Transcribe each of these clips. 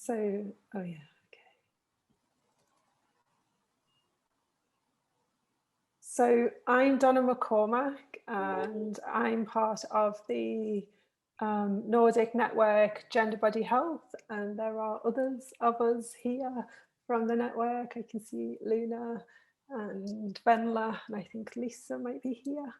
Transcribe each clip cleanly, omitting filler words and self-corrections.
So, oh yeah, okay. So I'm Donna McCormack, and I'm part of the Nordic Network Gender Body Health, and there are others of us here from the network. I can see Luna and Venla, and I think Lisa might be here.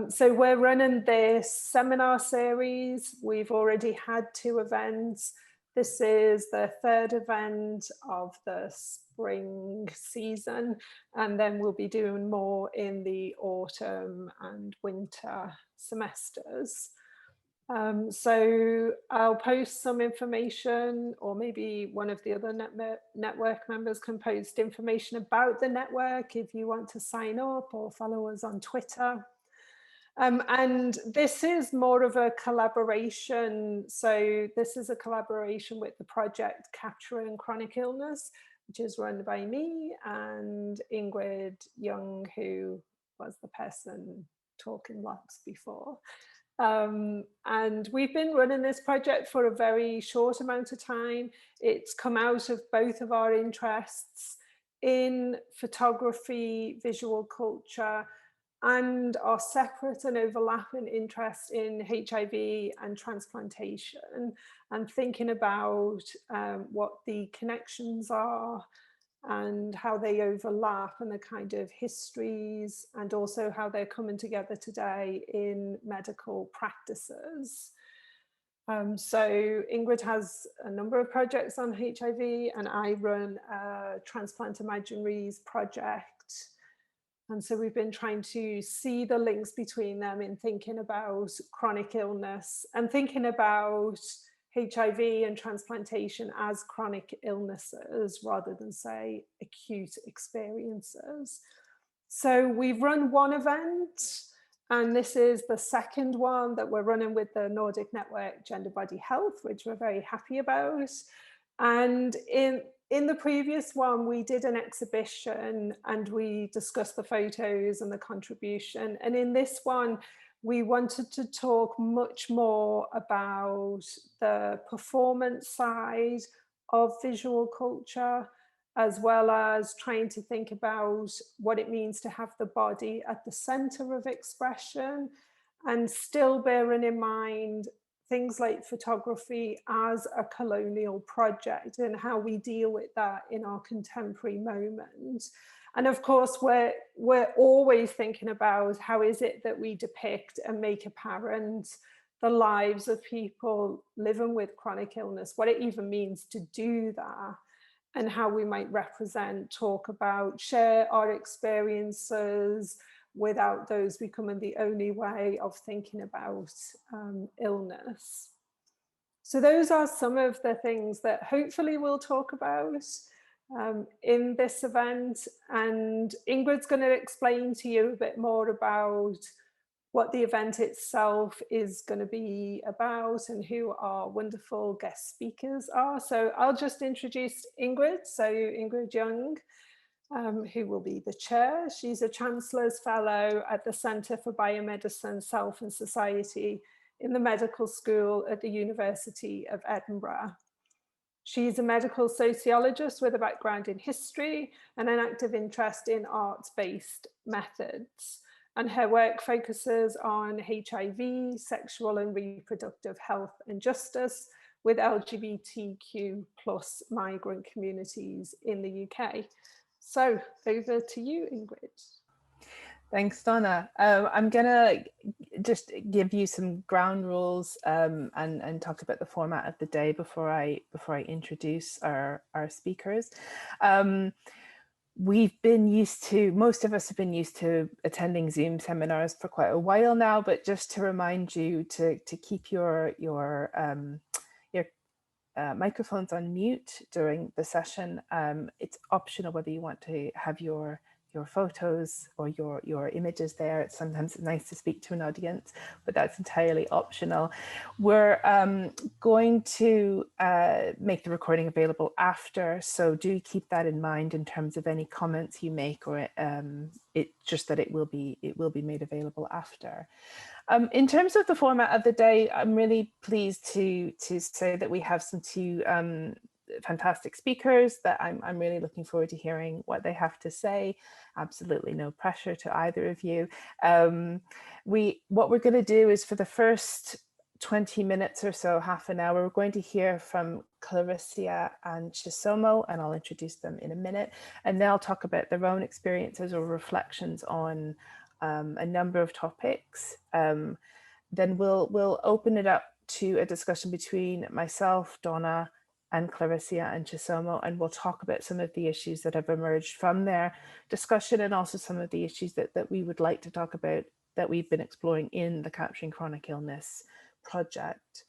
So we're running this seminar series. We've already had 2 events. This is the 3rd event of the spring season, and then we'll be doing more in the autumn and winter semesters. So I'll post some information, or maybe one of the other network members can post information about the network if you want to sign up or follow us on Twitter. And this is more of a collaboration. So this is a collaboration with the project Capturing Chronic Illness, which is run by me and Ingrid Young, who was the person talking lots before. And we've been running this project for a very short amount of time. It's come out of both of our interests in photography, visual culture, and our separate and overlapping interest in HIV and transplantation, and thinking about what the connections are and how they overlap, and the kind of histories, and also how they're coming together today in medical practices. So Ingrid has a number of projects on HIV, and I run a Transplant Imaginaries project. And so we've been trying to see the links between them in thinking about chronic illness and thinking about HIV and transplantation as chronic illnesses rather than, say, acute experiences. So we've run one event, and this is the 2nd one that we're running with the Nordic Network Gender Body Health, which we're very happy about. And in the previous one, we did an exhibition and we discussed the photos and the contribution. And in this one, we wanted to talk much more about the performance side of visual culture, as well as trying to think about what it means to have the body at the center of expression, and still bearing in mind things like photography as a colonial project and how we deal with that in our contemporary moment. And of course, we're always thinking about how is it that we depict and make apparent the lives of people living with chronic illness, what it even means to do that, and how we might represent, talk about, share our experiences without those becoming the only way of thinking about illness. So those are some of the things that hopefully we'll talk about in this event. And Ingrid's going to explain to you a bit more about what the event itself is going to be about and who our wonderful guest speakers are. So I'll just introduce Ingrid. So Ingrid Young, who will be the chair. She's a Chancellor's Fellow at the Centre for Biomedicine, Self and Society in the Medical School at the University of Edinburgh. She's a medical sociologist with a background in history and an active interest in arts-based methods. And her work focuses on HIV, sexual and reproductive health and justice with LGBTQ+ migrant communities in the UK. So over to you, Ingrid. Thanks, Donna. I'm gonna just give you some ground rules and talk about the format of the day before I introduce our speakers. We've been used to, most of us have been used to attending Zoom seminars for quite a while now, but just to remind you to keep your microphones on mute during the session. It's optional whether you want to have your photos or your images there. It's sometimes nice to speak to an audience, but that's entirely optional. We're going to make the recording available after, so do keep that in mind in terms of any comments you make, or just that it will be made available after. In terms of the format of the day, I'm really pleased to say that we have some two fantastic speakers that I'm really looking forward to hearing what they have to say. Absolutely no pressure to either of you. What we're going to do is, for the first 20 minutes or so, half an hour, we're going to hear from Clarissa and Chisomo, and I'll introduce them in a minute, and they'll talk about their own experiences or reflections on a number of topics. Then we'll open it up to a discussion between myself, Donna, and Clarissa and Chisomo, and we'll talk about some of the issues that have emerged from their discussion, and also some of the issues that we would like to talk about that we've been exploring in the Capturing Chronic Illness project.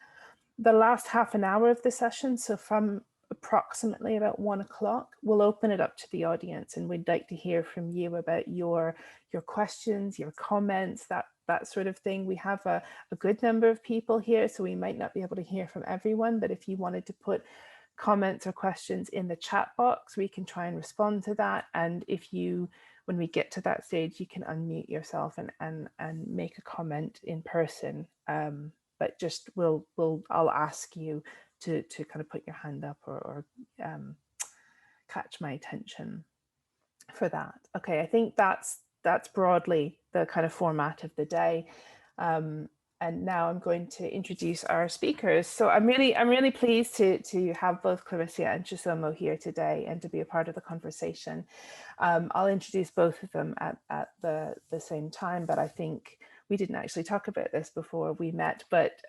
The last half an hour of the session, so from approximately about 1 o'clock, we'll open it up to the audience, and we'd like to hear from you about your questions, your comments, that sort of thing. We have a good number of people here, so we might not be able to hear from everyone, but if you wanted to put comments or questions in the chat box, we can try and respond to that. And if you, when we get to that stage, you can unmute yourself and make a comment in person. But just I'll ask you to kind of put your hand up or catch my attention for that. Okay, I think that's broadly the kind of format of the day. And now I'm going to introduce our speakers. So I'm really pleased to have both Clarissa and Chisomo here today and to be a part of the conversation. I'll introduce both of them at the same time, but I think we didn't actually talk about this before we met. But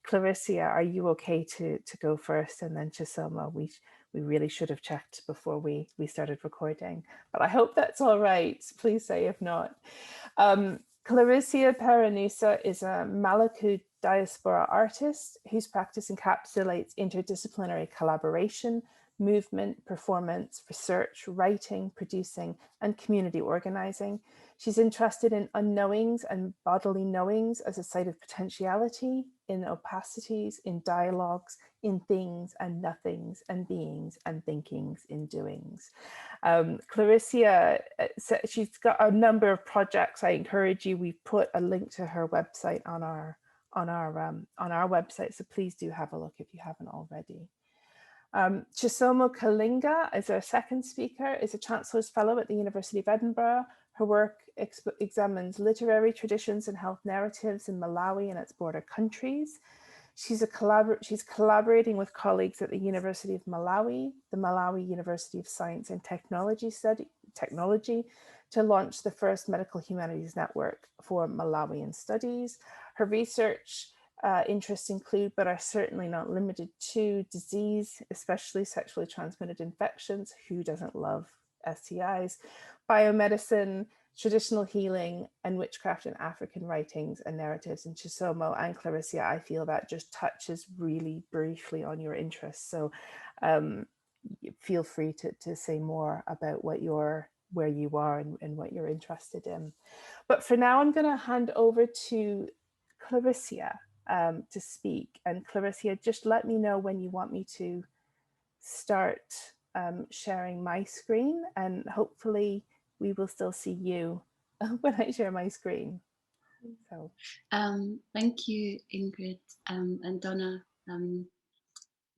Clarissa, are you okay to go first? And then Chisomo, we really should have checked before we started recording, but I hope that's all right. Please say if not. Clarissa Paranusa is a Maluku diaspora artist whose practice encapsulates interdisciplinary collaboration, movement, performance, research, writing, producing, and community organizing. She's interested in unknowings and bodily knowings as a site of potentiality, in opacities, in dialogues, in things and nothings, and beings and thinkings, in doings. Clarissa, she's got a number of projects. I encourage you. We've put a link to her website on our website, so please do have a look if you haven't already. Chisomo Kalinga is our second speaker, is a Chancellor's Fellow at the University of Edinburgh. Her work examines literary traditions and health narratives in Malawi and its border countries. She's collaborating with colleagues at the University of Malawi, the Malawi University of Science and Technology to launch the first medical humanities network for Malawian studies. Her research interests include, but are certainly not limited to, disease, especially sexually transmitted infections. Who doesn't love STIs? Biomedicine, traditional healing, and witchcraft in African writings and narratives. And Chisomo and Clarissa, I feel that just touches really briefly on your interests. So feel free to say more about where you are and what you're interested in. But for now, I'm going to hand over to Clarissa to speak. And Clarissa, just let me know when you want me to start sharing my screen, and hopefully we will still see you when I share my screen. So, thank you, Ingrid and Donna.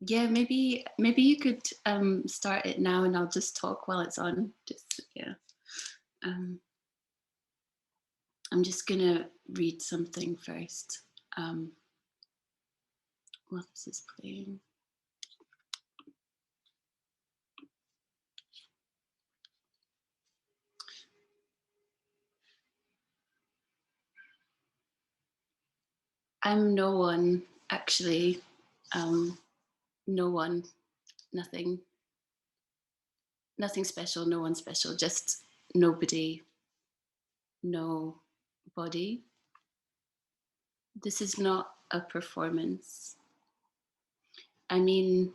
Yeah, maybe you could start it now, and I'll just talk while it's on. Just yeah. I'm just gonna read something first. What is this playing? I'm no one, actually. No one, nothing special, no one special, just nobody, no body. This is not a performance. I mean,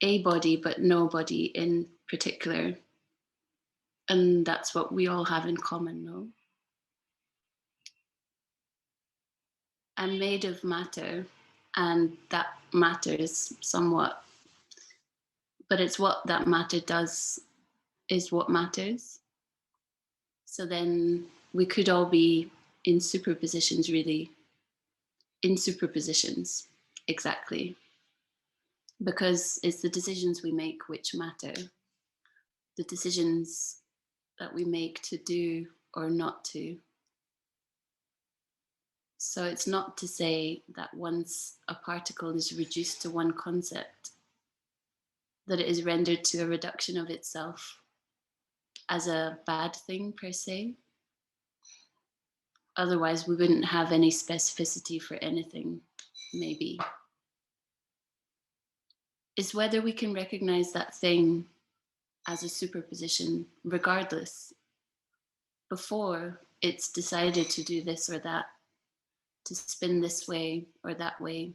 a body, but no body in particular. And that's what we all have in common, no? I'm made of matter, and that matters somewhat. But it's what that matter does is what matters. So then we could all be in superpositions, really. In superpositions, exactly. because it's the decisions we make which matter, the decisions that we make to do or not to. So it's not to say that once a particle is reduced to one concept, that it is rendered to a reduction of itself as a bad thing per se. Otherwise, we wouldn't have any specificity for anything, maybe. It's whether we can recognize that thing as a superposition, regardless, before it's decided to do this or that, to spin this way or that way.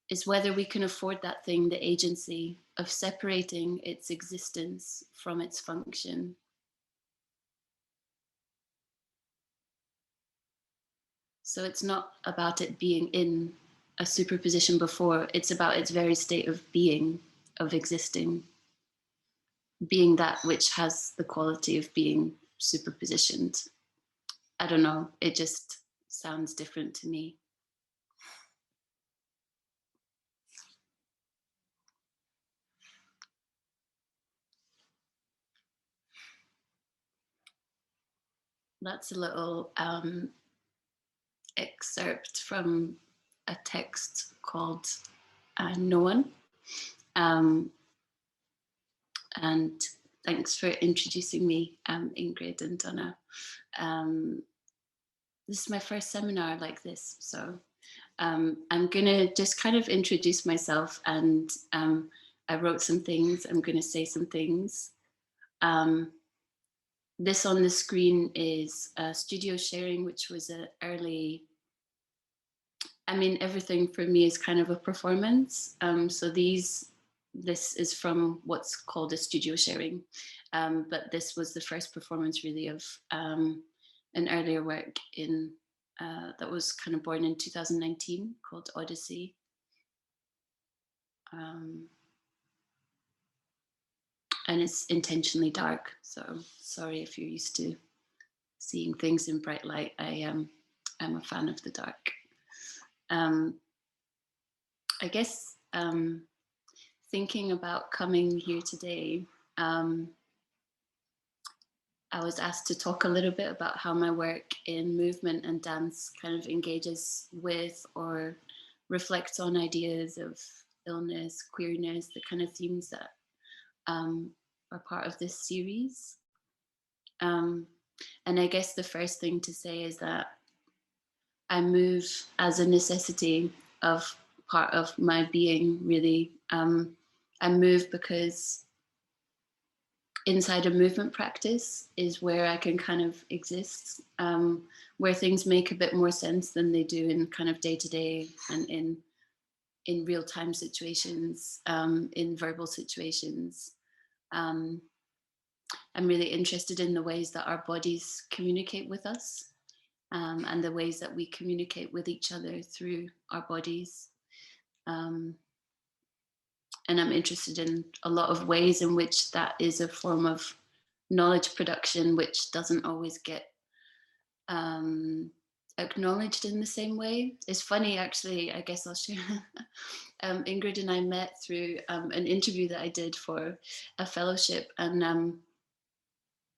Is whether we can afford that thing the agency of separating its existence from its function. So it's not about it being in a superposition before, it's about its very state of being, of existing, being that which has the quality of being superpositioned. I don't know, it just sounds different to me. That's a little excerpt from a text called No One. And thanks for introducing me, Ingrid and Donna. This is my first seminar like this, so I'm gonna just kind of introduce myself, and I wrote some things, I'm gonna say some things. This on the screen is studio sharing, which was an early, I mean, everything for me is kind of a performance. So this is from what's called a studio sharing, but this was the first performance really of an earlier work in that was kind of born in 2019 called Odyssey. And it's intentionally dark, so sorry if you're used to seeing things in bright light. I'm a fan of the dark. I guess thinking about coming here today, I was asked to talk a little bit about how my work in movement and dance kind of engages with or reflects on ideas of illness, queerness, the kind of themes that are part of this series. And I guess the first thing to say is that I move as a necessity of part of my being, really. I move because inside a movement practice is where I can kind of exist, where things make a bit more sense than they do in kind of day-to-day and in real-time situations, in verbal situations. I'm really interested in the ways that our bodies communicate with us, and the ways that we communicate with each other through our bodies. And I'm interested in a lot of ways in which that is a form of knowledge production, which doesn't always get acknowledged in the same way. It's funny, actually, I guess I'll share. Ingrid and I met through an interview that I did for a fellowship, and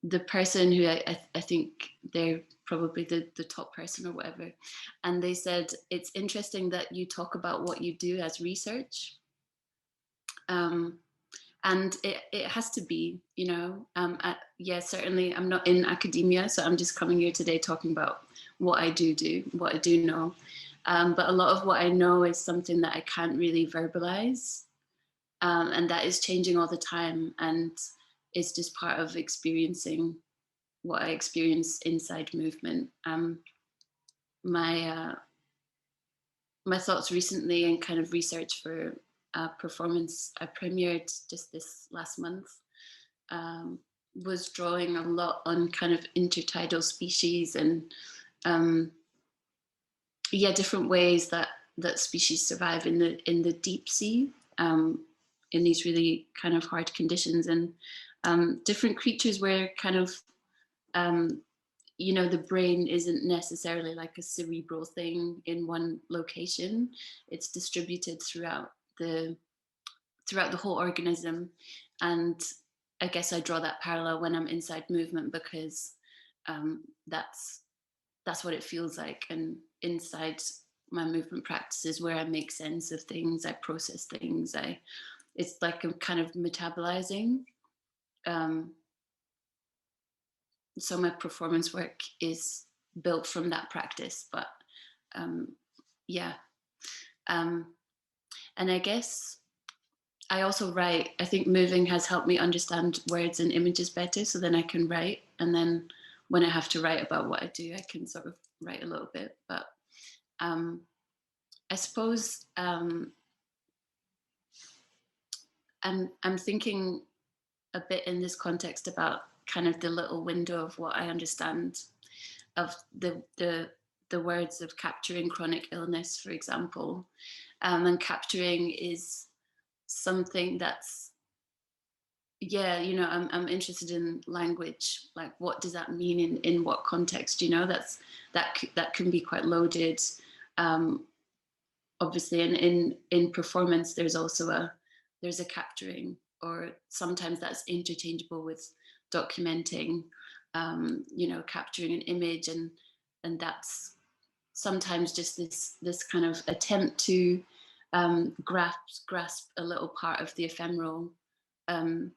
the person who I think they're probably the top person or whatever, and they said, it's interesting that you talk about what you do as research. And it has to be, you know, yeah, certainly I'm not in academia, so I'm just coming here today talking about what I do, what I do know. But a lot of what I know is something that I can't really verbalize. And that is changing all the time. And it's just part of experiencing what I experience inside movement. My thoughts recently and kind of research for a performance I premiered just this last month was drawing a lot on kind of intertidal species and yeah, different ways that species survive in the deep sea, in these really kind of hard conditions, and different creatures where kind of you know, the brain isn't necessarily like a cerebral thing in one location. It's distributed throughout throughout the whole organism. And I guess I draw that parallel when I'm inside movement, because that's what it feels like. And inside my movement practices, where I make sense of things, I process things, it's like I'm kind of metabolizing. So my performance work is built from that practice. But yeah. And I guess I also write. I think moving has helped me understand words and images better, so then I can write. And then when I have to write about what I do, I can sort of write a little bit. But I suppose I'm thinking a bit in this context about kind of the little window of what I understand of the words of capturing chronic illness, for example. And capturing is something that's, yeah, you know, I'm interested in language. Like, what does that mean in what context? You know, that can be quite loaded. Obviously, and in performance, there's also a capturing, or sometimes that's interchangeable with documenting. You know, capturing an image, and that's sometimes just this kind of attempt to grasp a little part of the ephemeral. And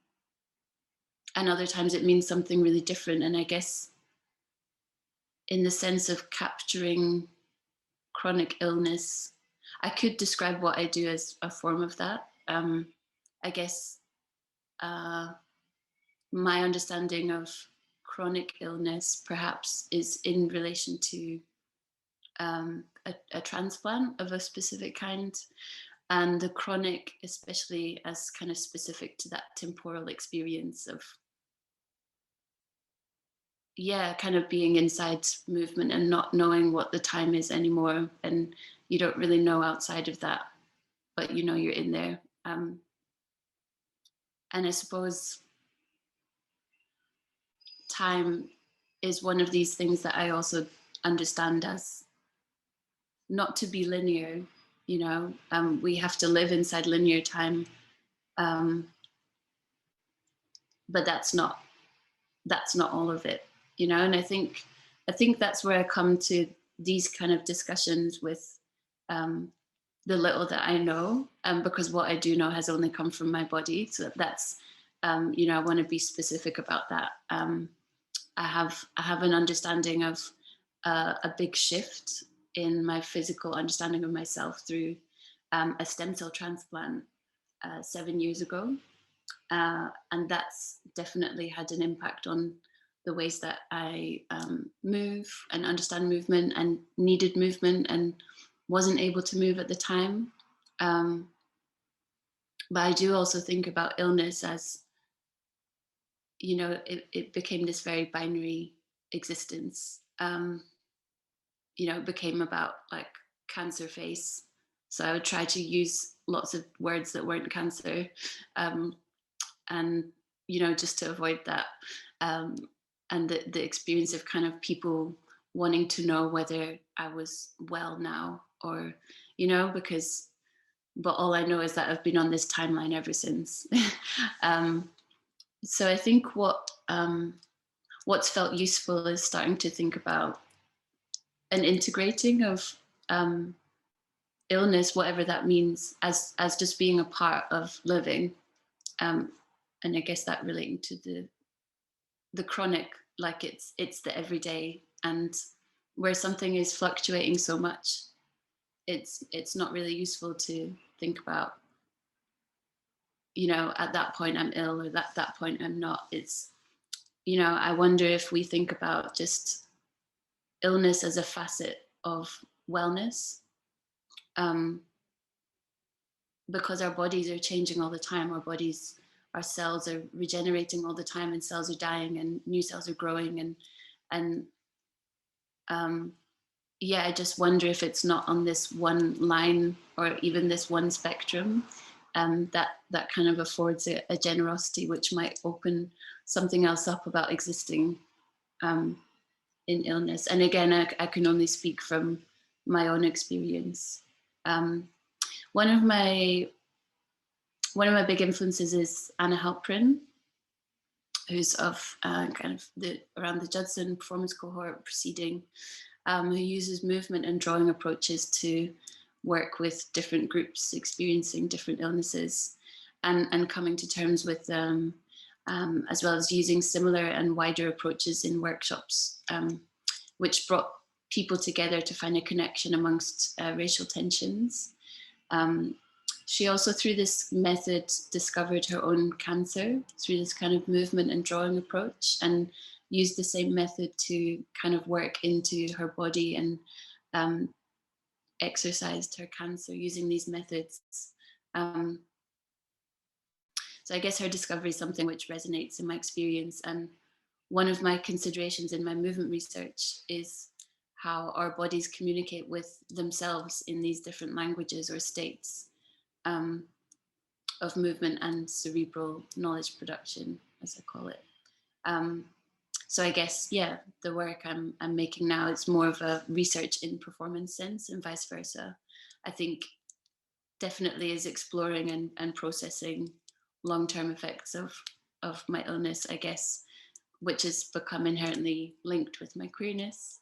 other times it means something really different. And I guess in the sense of capturing chronic illness, I could describe what I do as a form of that. I guess my understanding of chronic illness perhaps is in relation to a transplant of a specific kind, and the chronic especially as kind of specific to that temporal experience of, yeah, kind of being inside movement and not knowing what the time is anymore, and you don't really know outside of that, but you know you're in there. And I suppose time is one of these things that I also understand as not to be linear. You know, we have to live inside linear time, but that's not all of it. You know, and I think that's where I come to these kind of discussions with the little that I know, because what I do know has only come from my body. So that's, you know, I want to be specific about that. I have an understanding of a big shift in my physical understanding of myself through a stem cell transplant 7 years ago. And that's definitely had an impact on the ways that I move and understand movement and needed movement and wasn't able to move at the time. But I do also think about illness as, you know, it became this very binary existence. You know, it became about like cancer face. So I would try to use lots of words that weren't cancer. And, you know, just to avoid that. And the experience of kind of people wanting to know whether I was well now, or, you know, but all I know is that I've been on this timeline ever since. So I think what's felt useful is starting to think about an integrating of illness, whatever that means, as just being a part of living. And I guess that relating to the chronic, like it's the everyday, and where something is fluctuating so much, it's not really useful to think about, you know, at that point I'm ill, or that point I'm not. It's, you know, I wonder if we think about just illness as a facet of wellness, because our bodies are changing all the time. Our cells are regenerating all the time, and cells are dying, and new cells are growing, and yeah, I just wonder if it's not on this one line, or even this one spectrum, that kind of affords a generosity which might open something else up about existing in illness. And again, I can only speak from my own experience. One of my one of my big influences is Anna Halprin, who's of kind of around the Judson performance cohort proceeding, who uses movement and drawing approaches to work with different groups experiencing different illnesses and coming to terms with them, as well as using similar and wider approaches in workshops, which brought people together to find a connection amongst racial tensions. She also, through this method, discovered her own cancer through this kind of movement and drawing approach, and used the same method to kind of work into her body and exercised her cancer using these methods. So I guess her discovery is something which resonates in my experience. And one of my considerations in my movement research is how our bodies communicate with themselves in these different languages or states of movement and cerebral knowledge production, as I call it. So I guess, yeah, the work I'm making now is more of a research in performance sense and vice versa. I think definitely is exploring and processing long-term effects of my illness, I guess, which has become inherently linked with my queerness.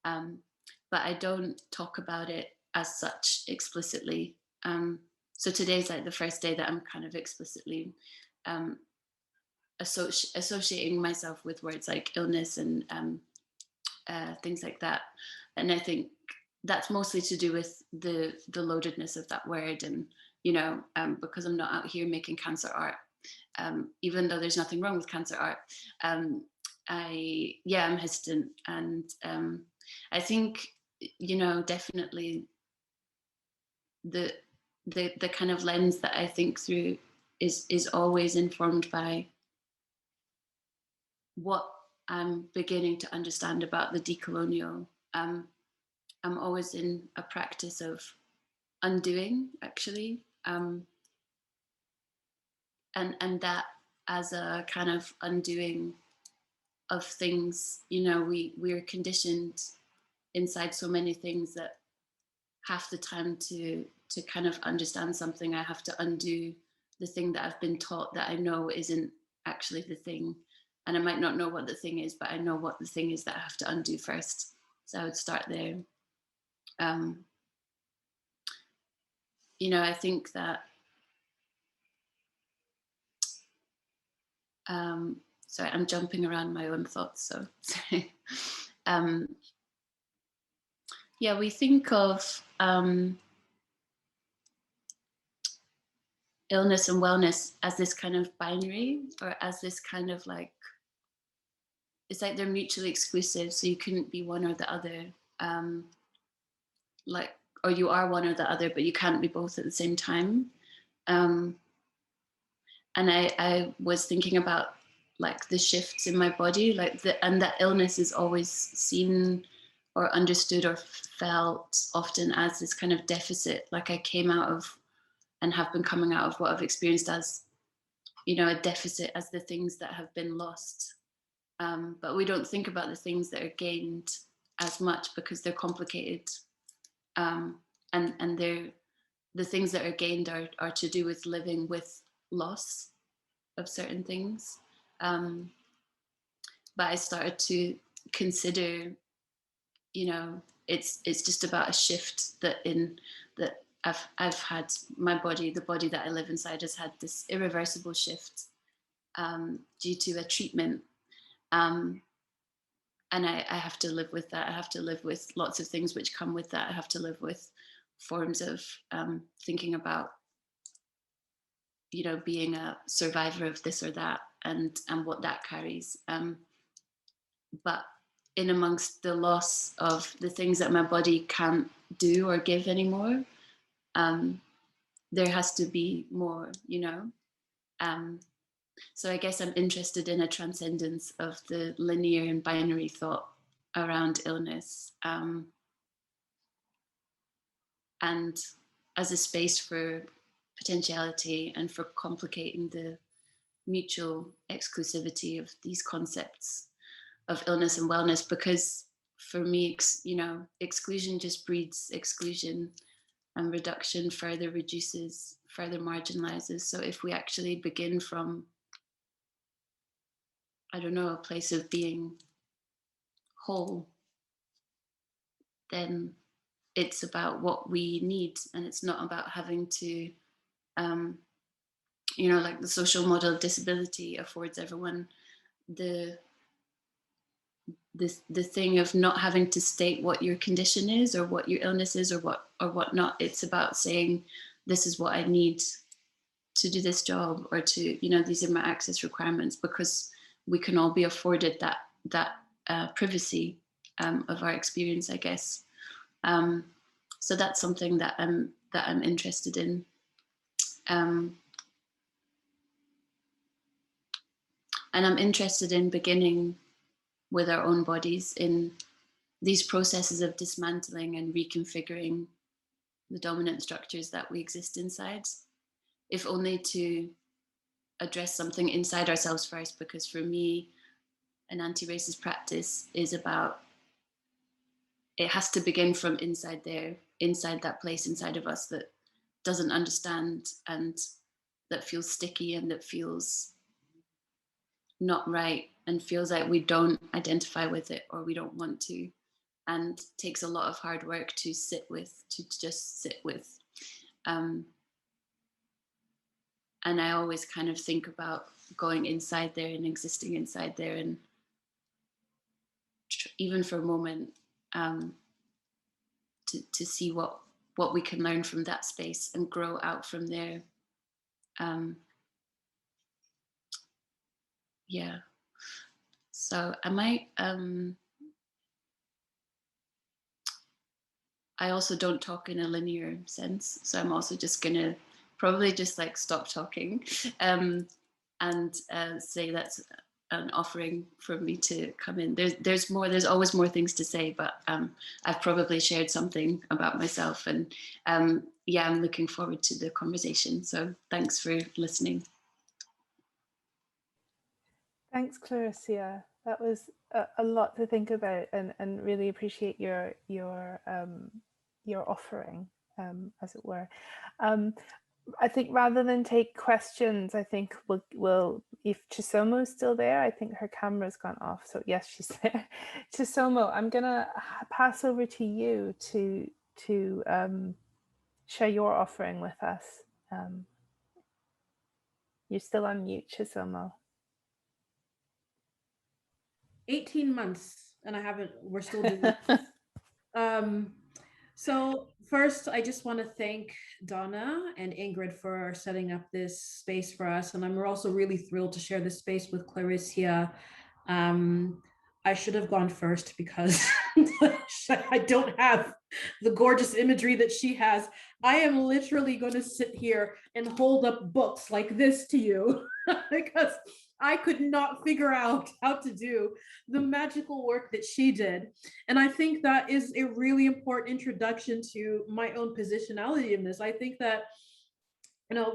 But I don't talk about it as such explicitly. So today's like the first day that I'm kind of explicitly associating myself with words like illness and things like that. And I think that's mostly to do with the loadedness of that word. And, you know, because I'm not out here making cancer art, even though there's nothing wrong with cancer art, I'm hesitant. And I think, you know, definitely the kind of lens that I think through is always informed by what I'm beginning to understand about the decolonial. I'm always in a practice of undoing, actually, and that as a kind of undoing of things. You know, we're conditioned inside so many things that half the time to kind of understand something, I have to undo the thing that I've been taught that I know isn't actually the thing. And I might not know what the thing is, but I know what the thing is that I have to undo first. So I would start there. You know, I think that, sorry, I'm jumping around my own thoughts, so sorry. Yeah, we think of illness and wellness as this kind of binary, or as this kind of like, it's like they're mutually exclusive, so you couldn't be one or the other. Like, or you are one or the other, but you can't be both at the same time. And I was thinking about like the shifts in my body, like and that illness is always seen or understood or felt often as this kind of deficit, like I came out of and have been coming out of what I've experienced as, you know, a deficit, as the things that have been lost. But we don't think about the things that are gained as much because they're complicated. And the things that are gained are to do with living with loss of certain things. But I started to consider, you know, it's just about a shift that I've had my body, the body that I live inside has had this irreversible shift due to a treatment. And I have to live with that. I have to live with lots of things which come with that. I have to live with forms of thinking about, you know, being a survivor of this or that, and what that carries. But in amongst the loss of the things that my body can't do or give anymore, there has to be more, you know. So I guess I'm interested in a transcendence of the linear and binary thought around illness, and as a space for potentiality and for complicating the mutual exclusivity of these concepts of illness and wellness. Because for me, you know, exclusion just breeds exclusion, and reduction further reduces further marginalizes. So if we actually begin from, I don't know, a place of being whole, then it's about what we need, and it's not about having to, like the social model of disability affords everyone the thing of not having to state what your condition is or what your illness is or what not. It's about saying, this is what I need to do this job, or to, these are my access requirements, because we can all be afforded that privacy of our experience, I guess. So that's something that I'm interested in. And I'm interested in beginning with our own bodies in these processes of dismantling and reconfiguring the dominant structures that we exist inside, if only to address something inside ourselves first. Because for me, an anti-racist practice is about, it has to begin from inside there, inside that place inside of us that doesn't understand, and that feels sticky, and that feels not right, and feels like we don't identify with it, or we don't want to, and takes a lot of hard work to sit with, to just sit with. And I always kind of think about going inside there and existing inside there, and even for a moment, to see what we can learn from that space and grow out from there. Yeah. So I might, I also don't talk in a linear sense. So I'm also just gonna probably just like stop talking and say that's an offering for me to come in. There's always more things to say, but I've probably shared something about myself, and yeah, I'm looking forward to the conversation. So thanks for listening. Thanks, Clarissa. That was a lot to think about, and really appreciate your offering, as it were. I think rather than take questions, I think we'll if Chisomo's still there, I think her camera's gone off. So yes, she's there. Chisomo, I'm gonna pass over to you to share your offering with us. You're still on mute, Chisomo. 18 months and we're still doing it. So first, I just want to thank Donna and Ingrid for setting up this space for us. And I'm also really thrilled to share this space with Clarissa. I should have gone first because I don't have the gorgeous imagery that she has. I am literally going to sit here and hold up books like this to you because I could not figure out how to do the magical work that she did. And I think that is a really important introduction to my own positionality in this. I think that,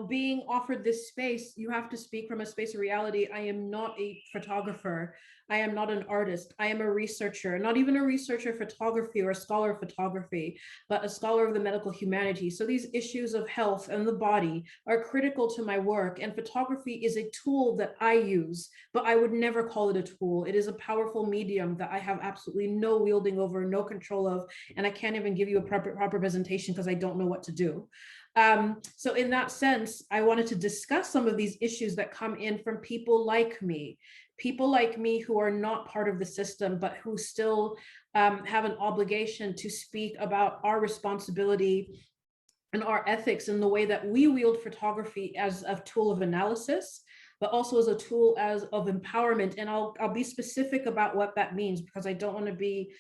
being offered this space, you have to speak from a space of reality. I am not a photographer. I am not an artist. I am a researcher, not even a researcher of photography or a scholar of photography, but a scholar of the medical humanities. So these issues of health and the body are critical to my work. And photography is a tool that I use, but I would never call it a tool. It is a powerful medium that I have absolutely no wielding over, no control of, and I can't even give you a proper presentation because I don't know what to do. So in that sense, I wanted to discuss some of these issues that come in from people like me who are not part of the system, but who still have an obligation to speak about our responsibility and our ethics in the way that we wield photography as a tool of analysis, but also as a tool of empowerment. And I'll be specific about what that means, because I don't want to be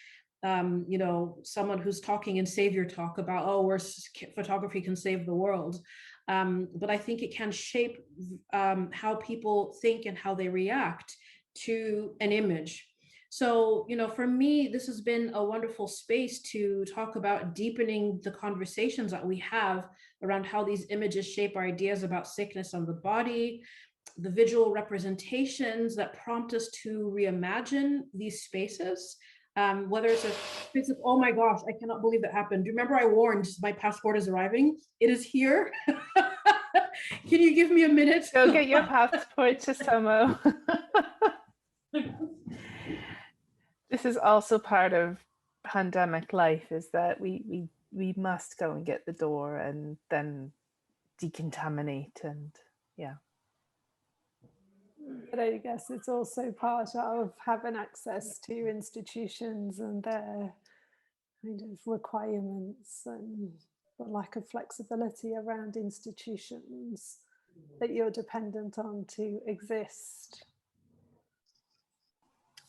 someone who's talking in savior talk about, photography can save the world. But I think it can shape how people think and how they react to an image. So, for me, this has been a wonderful space to talk about deepening the conversations that we have around how these images shape our ideas about sickness on the body, the visual representations that prompt us to reimagine these spaces. Whether it's a space of, oh my gosh, I cannot believe that happened. Do you remember I warned my passport is arriving? It is here. Can you give me a minute? Go get your passport to Samo. This is also part of pandemic life, is that we must go and get the door and then decontaminate, and yeah. But I guess it's also part of having access to institutions and their kind of requirements and the lack of flexibility around institutions that you're dependent on to exist.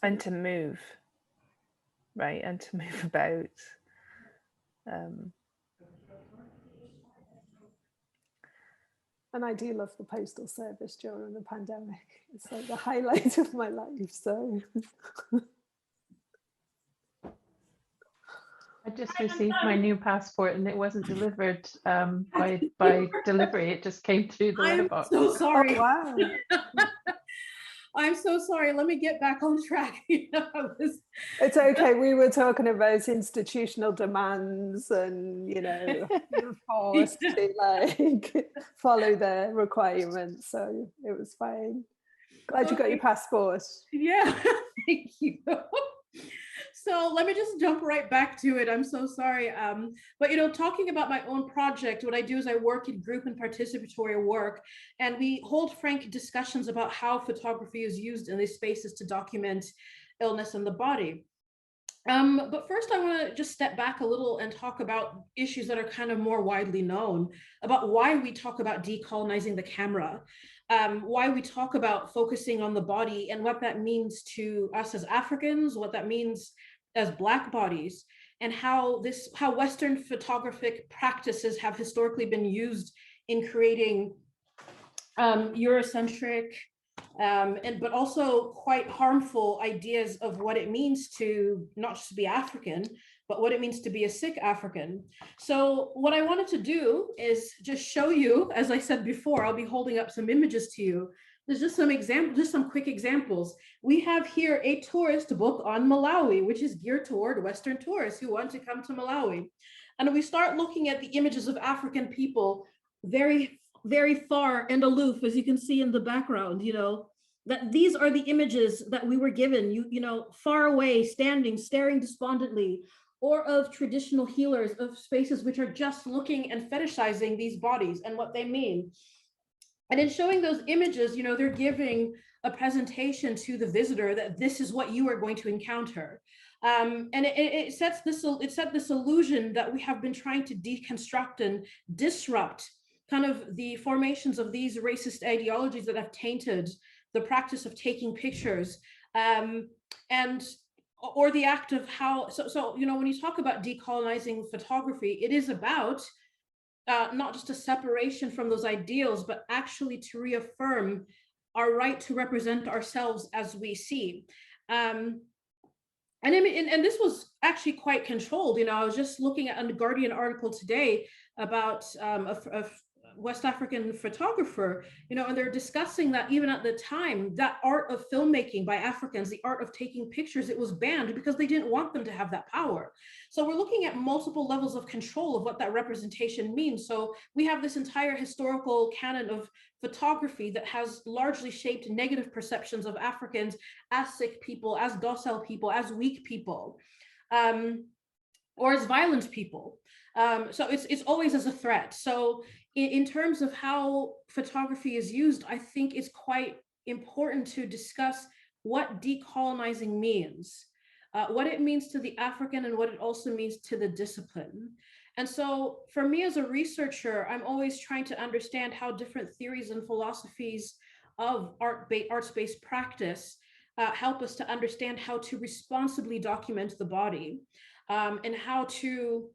And to move, right? And to move about. And I do love the postal service during the pandemic. It's like the highlight of my life. So I just received my new passport and it wasn't delivered by delivery. It just came through the I'm letterbox. so sorry. oh, wow. I'm so sorry. Let me get back on track. It's okay. We were talking about institutional demands and, you're forced to like follow their requirements. So it was fine. Glad you got your passport. Yeah, thank you. So let me just jump right back to it. I'm so sorry. But, talking about my own project, what I do is I work in group and participatory work, and we hold frank discussions about how photography is used in these spaces to document illness in the body. But first, I want to just step back a little and talk about issues that are kind of more widely known, about why we talk about decolonizing the camera, why we talk about focusing on the body and what that means to us as Africans, what that means as Black bodies, and how Western photographic practices have historically been used in creating Eurocentric, but also quite harmful ideas of what it means to not just be African, but what it means to be a sick African. So what I wanted to do is just show you, as I said before, I'll be holding up some images to you. There's just some quick examples. We have here a tourist book on Malawi, which is geared toward Western tourists who want to come to Malawi. And we start looking at the images of African people very, very far and aloof, as you can see in the background, that these are the images that we were given, far away, standing, staring despondently, or of traditional healers of spaces which are just looking and fetishizing these bodies and what they mean. And in showing those images, they're giving a presentation to the visitor that this is what you are going to encounter. And it set this illusion that we have been trying to deconstruct and disrupt kind of the formations of these racist ideologies that have tainted the practice of taking pictures, or the act of how, when you talk about decolonizing photography, it is about not just a separation from those ideals, but actually to reaffirm our right to represent ourselves as we see. And this was actually quite controlled. I was just looking at a Guardian article today about a West African photographer, and they're discussing that even at the time, that art of filmmaking by Africans, the art of taking pictures, it was banned because they didn't want them to have that power. So we're looking at multiple levels of control of what that representation means. So we have this entire historical canon of photography that has largely shaped negative perceptions of Africans as sick people, as docile people, as weak people, or as violent people. So it's always as a threat. So in terms of how photography is used, I think it's quite important to discuss what decolonizing means, what it means to the African and what it also means to the discipline. And so for me as a researcher, I'm always trying to understand how different theories and philosophies of arts-based practice help us to understand how to responsibly document the body, and how to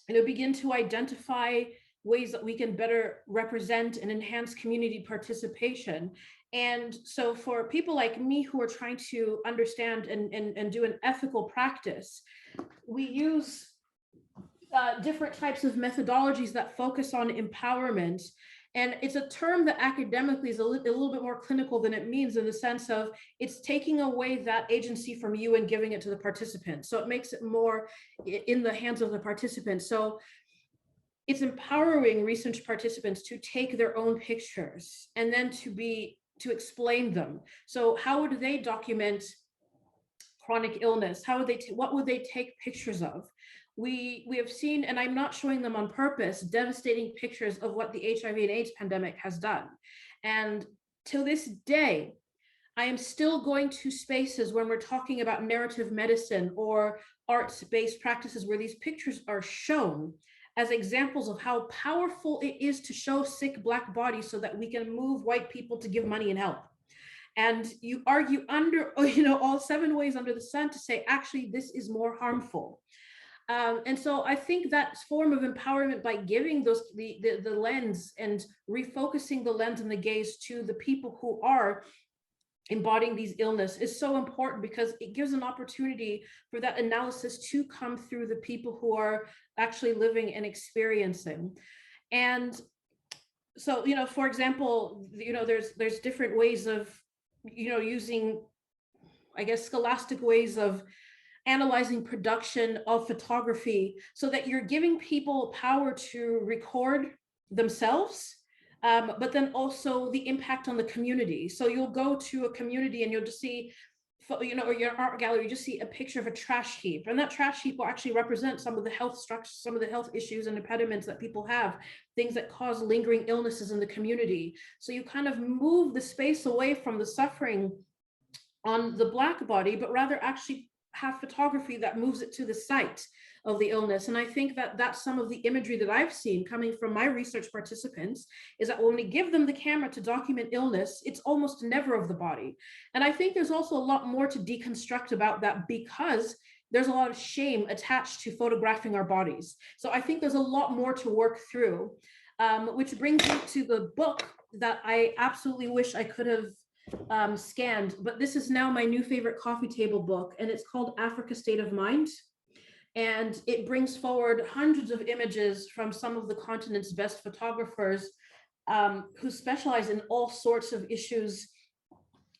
begin to identify ways that we can better represent and enhance community participation. And so for people like me who are trying to understand and do an ethical practice, we use different types of methodologies that focus on empowerment. And it's a term that academically is a little bit more clinical than it means, in the sense of it's taking away that agency from you and giving it to the participant. So it makes it more in the hands of the participant. So it's empowering research participants to take their own pictures and then to explain them. So how would they document chronic illness? How would they, what would they take pictures of? We have seen, and I'm not showing them on purpose, devastating pictures of what the HIV and AIDS pandemic has done. And to this day, I am still going to spaces when we're talking about narrative medicine or arts-based practices where these pictures are shown as examples of how powerful it is to show sick Black bodies so that we can move white people to give money and help. And you argue under, all 7 ways under the sun to say, actually, this is more harmful. And so I think that form of empowerment by giving those the lens and refocusing the lens and the gaze to the people who are embodying these illness is so important, because it gives an opportunity for that analysis to come through the people who are actually living and experiencing. And so, for example, there's different ways of, using, I guess, scholastic ways of analyzing production of photography so that you're giving people power to record themselves, but then also the impact on the community. So you'll go to a community and you'll just see, or your art gallery, you just see a picture of a trash heap, and that trash heap will actually represent some of the health structures, some of the health issues and impediments that people have, things that cause lingering illnesses in the community. So you kind of move the space away from the suffering on the Black body, but rather actually have photography that moves it to the site of the illness. And I think that that's some of the imagery that I've seen coming from my research participants, is that when we give them the camera to document illness, it's almost never of the body. And I think there's also a lot more to deconstruct about that, because there's a lot of shame attached to photographing our bodies. So I think there's a lot more to work through, which brings me to the book that I absolutely wish I could have scanned, but this is now my new favorite coffee table book, and it's called Africa State of Mind. And it brings forward hundreds of images from some of the continent's best photographers, who specialize in all sorts of issues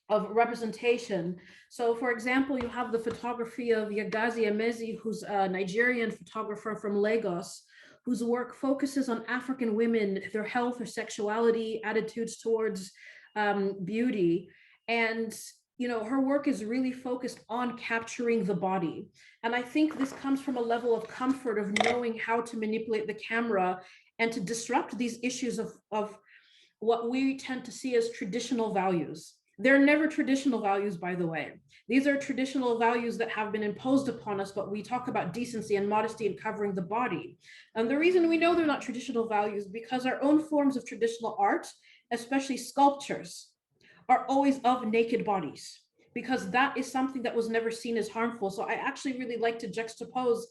of representation. So for example, you have the photography of Yagazi Emezi, who's a Nigerian photographer from Lagos, whose work focuses on African women, their health, their sexuality, attitudes towards beauty. And her work is really focused on capturing the body. And I think this comes from a level of comfort of knowing how to manipulate the camera and to disrupt these issues of what we tend to see as traditional values. They're never traditional values, by the way. These are traditional values that have been imposed upon us, but we talk about decency and modesty and covering the body. And the reason we know they're not traditional values, because our own forms of traditional art, especially sculptures, are always of naked bodies, because that is something that was never seen as harmful. So I actually really like to juxtapose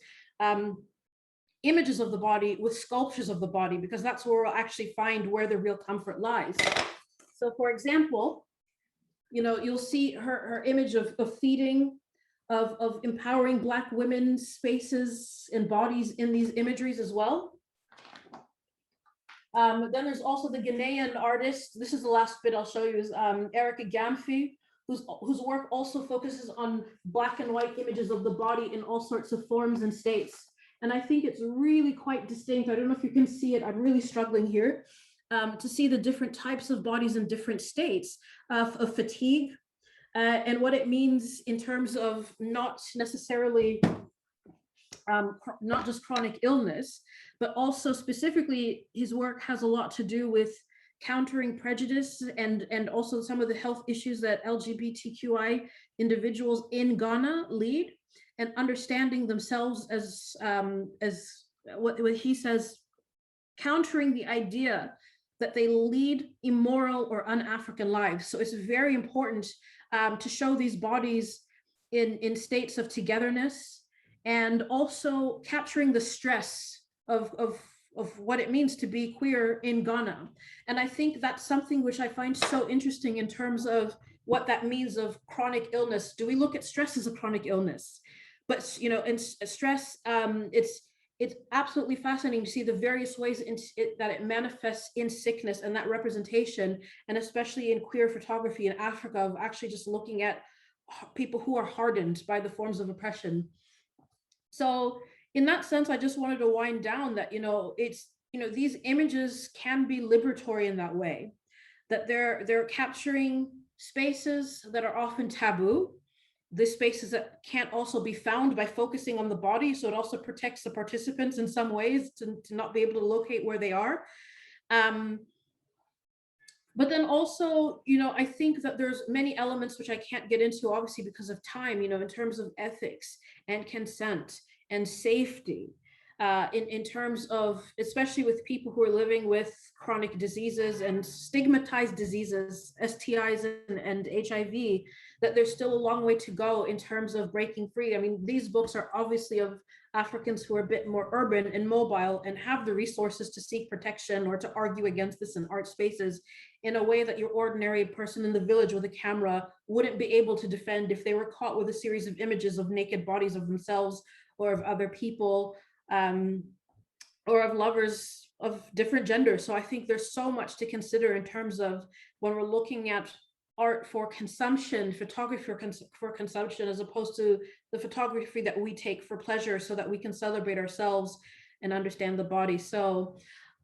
images of the body with sculptures of the body, because that's where we'll actually find where the real comfort lies. So for example, you'll see her image of feeding, of empowering Black women's spaces and bodies in these imageries as well. Then there's also the Ghanaian artist. This is the last bit I'll show you, is Erica Gamfi, whose work also focuses on Black and white images of the body in all sorts of forms and states. And I think it's really quite distinct. I don't know if you can see it. I'm really struggling here to see the different types of bodies in different states of fatigue and what it means in terms of not necessarily not just chronic illness, but also specifically his work has a lot to do with countering prejudice and also some of the health issues that LGBTQI individuals in Ghana lead, and understanding themselves as what he says, countering the idea that they lead immoral or un-African lives. So it's very important to show these bodies in states of togetherness, and also capturing the stress of what it means to be queer in Ghana. And I think that's something which I find so interesting in terms of what that means of chronic illness. Do we look at stress as a chronic illness? But, in stress, it's absolutely fascinating to see the various ways that it manifests in sickness and that representation, and especially in queer photography in Africa, of actually just looking at people who are hardened by the forms of oppression. So in that sense, I just wanted to wind down that, these images can be liberatory in that way, that they're capturing spaces that are often taboo, the spaces that can't also be found by focusing on the body. So it also protects the participants in some ways to not be able to locate where they are. But then also, I think that there's many elements which I can't get into, obviously, because of time, in terms of ethics and consent and safety, in terms of, especially with people who are living with chronic diseases and stigmatized diseases, STIs and HIV, that there's still a long way to go in terms of breaking free. I mean, these books are obviously of Africans who are a bit more urban and mobile and have the resources to seek protection or to argue against this in art spaces in a way that your ordinary person in the village with a camera wouldn't be able to defend if they were caught with a series of images of naked bodies of themselves or of other people, or of lovers of different genders. So I think there's so much to consider in terms of when we're looking at art for consumption, photography for consumption, as opposed to the photography that we take for pleasure so that we can celebrate ourselves and understand the body. So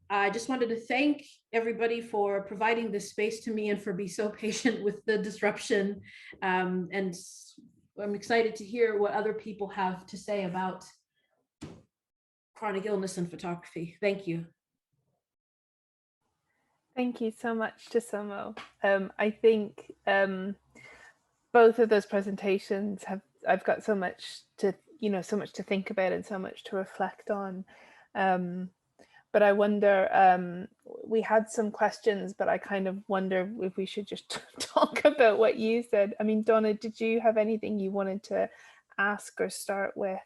I just wanted to thank everybody for providing this space to me and for being so patient with the disruption. And I'm excited to hear what other people have to say about chronic illness and photography. Thank you. Thank you so much, Chisomo. I think both of those presentations I've got so much to think about and so much to reflect on. But I wonder, we had some questions, but I kind of wonder if we should just talk about what you said. I mean, Donna, did you have anything you wanted to ask or start with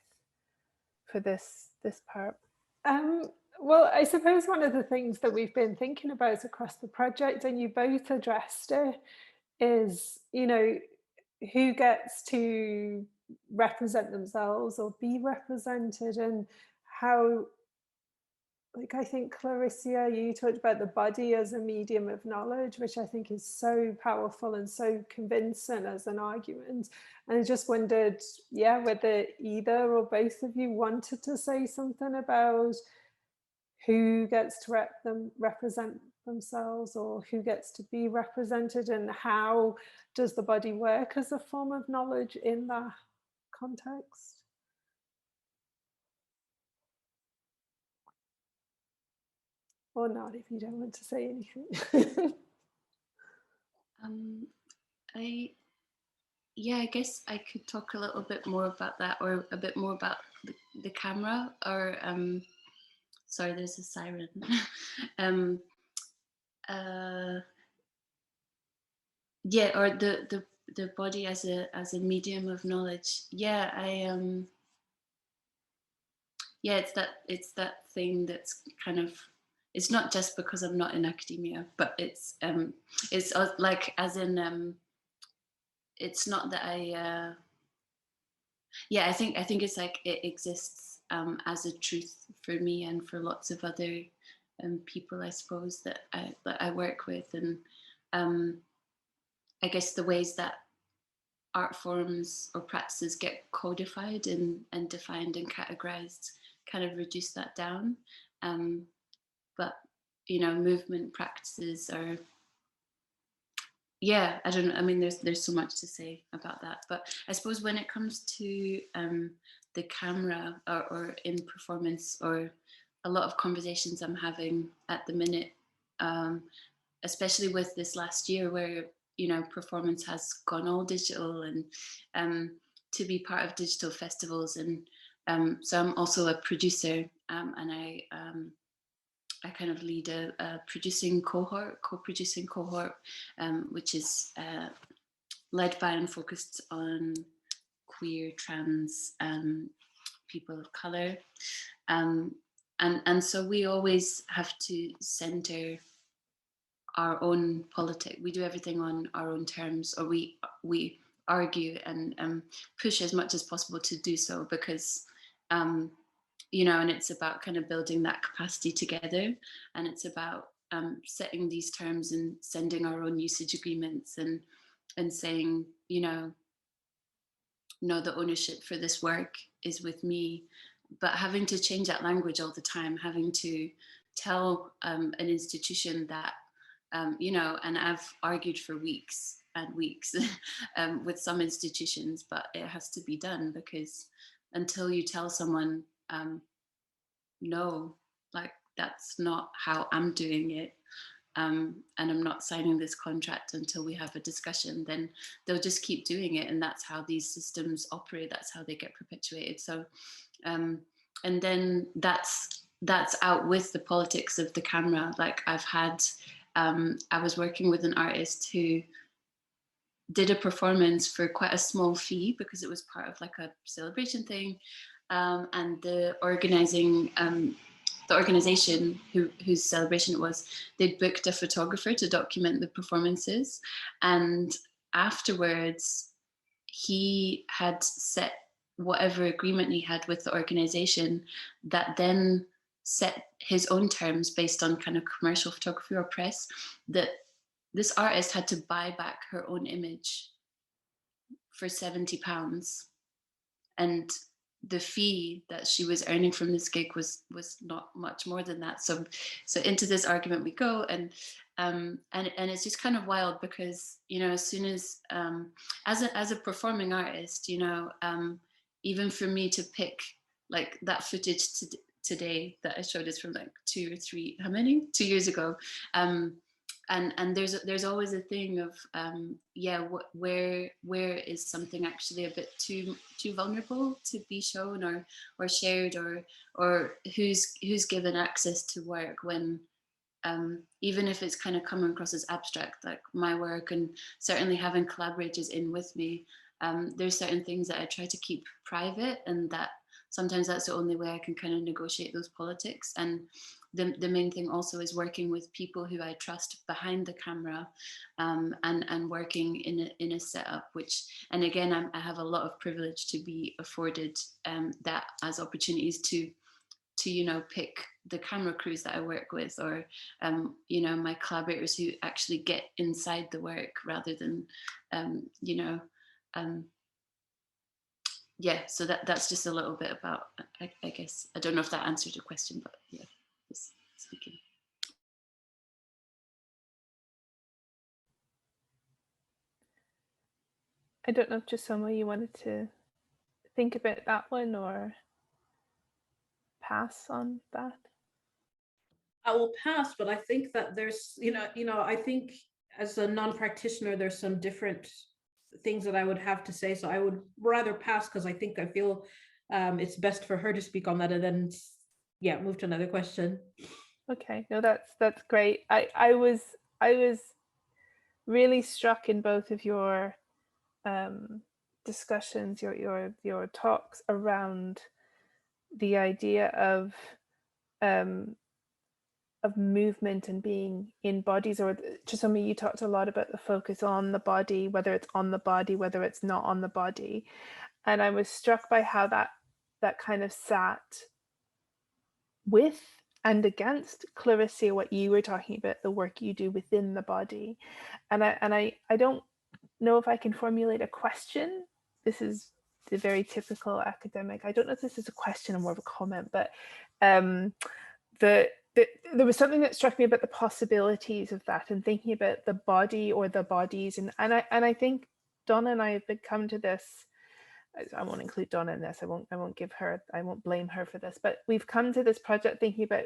for this part? Well, I suppose one of the things that we've been thinking about across the project, and you both addressed it, is, who gets to represent themselves or be represented, and how, like, I think, Clarissa, you talked about the body as a medium of knowledge, which I think is so powerful and so convincing as an argument. And I just wondered, whether either or both of you wanted to say something about who gets to represent themselves or who gets to be represented, and how does the body work as a form of knowledge in that context? Or not, if you don't want to say anything. I guess I could talk a little bit more about that, or a bit more about the camera, or sorry, there's a siren. Or the body as a medium of knowledge. It's that thing that's kind of, it's not just because I'm not in academia, but it's like, as in, it's not that I think it's like it exists as a truth for me and for lots of other people, I suppose, that I work with. And I guess the ways that art forms or practices get codified and defined and categorized kind of reduce that down. But movement practices are, I don't know. I mean, there's so much to say about that. But I suppose when it comes to the camera or in performance, or a lot of conversations I'm having at the minute, especially with this last year where performance has gone all digital, and to be part of digital festivals, and so I'm also a producer, and I kind of lead a co-producing cohort, which is led by and focused on queer, trans, people of color, and so we always have to center our own politics. We do everything on our own terms, or we argue and push as much as possible to do so, because and it's about kind of building that capacity together, and it's about setting these terms and sending our own usage agreements and saying, no, the ownership for this work is with me, but having to change that language all the time, having to tell an institution that, you know, and I've argued for weeks and weeks with some institutions, but it has to be done, because until you tell someone, no, like that's not how I'm doing it, and I'm not signing this contract until we have a discussion, then they'll just keep doing it. And that's how these systems operate. That's how they get perpetuated. So, and then that's out with the politics of the camera. Like I've had, I was working with an artist who did a performance for quite a small fee because it was part of like a celebration thing. And the organization whose celebration it was, they'd booked a photographer to document the performances. And afterwards, he had set whatever agreement he had with the organization that then set his own terms based on kind of commercial photography or press, that this artist had to buy back her own image for £70. And the fee that she was earning from this gig was not much more than that. So into this argument we go, and it's just kind of wild because, you know, as soon as as a performing artist, you know, even for me to pick like that footage today that I showed is from like 2 years ago. And there's always a thing of where is something actually a bit too vulnerable to be shown or shared, or who's given access to work when even if it's kind of coming across as abstract, like my work, and certainly having collaborators in with me, there's certain things that I try to keep private, and that sometimes that's the only way I can kind of negotiate those politics. And the main thing also is working with people who I trust behind the camera, and working in a setup which, and again, I have a lot of privilege to be afforded that as opportunities to you know, pick the camera crews that I work with, or you know, my collaborators who actually get inside the work rather than you know, yeah. So that's just a little bit about, I guess, I don't know if that answered your question, but yeah, just speaking. I don't know if Chisomo, you wanted to think about that one or pass on that. I will pass, but I think that there's, you know, I think as a non-practitioner, there's some different things that I would have to say. So I would rather pass, because I feel it's best for her to speak on that, and then move to another question. Okay, no, that's great. I was really struck in both of your discussions, your talks around the idea of movement and being in bodies, or Chisomo, you talked a lot about the focus on the body, whether it's on the body, whether it's not on the body. And I was struck by how that kind of sat with and against, Clarissa, what you were talking about, the work you do within the body. And I don't know if I can formulate a question. This is the very typical academic. I don't know if this is a question or more of a comment, but there was something that struck me about the possibilities of that, and thinking about the body or the bodies, and I think Donna and I have come to this. I won't include Donna in this. I won't blame her for this, but we've come to this project thinking about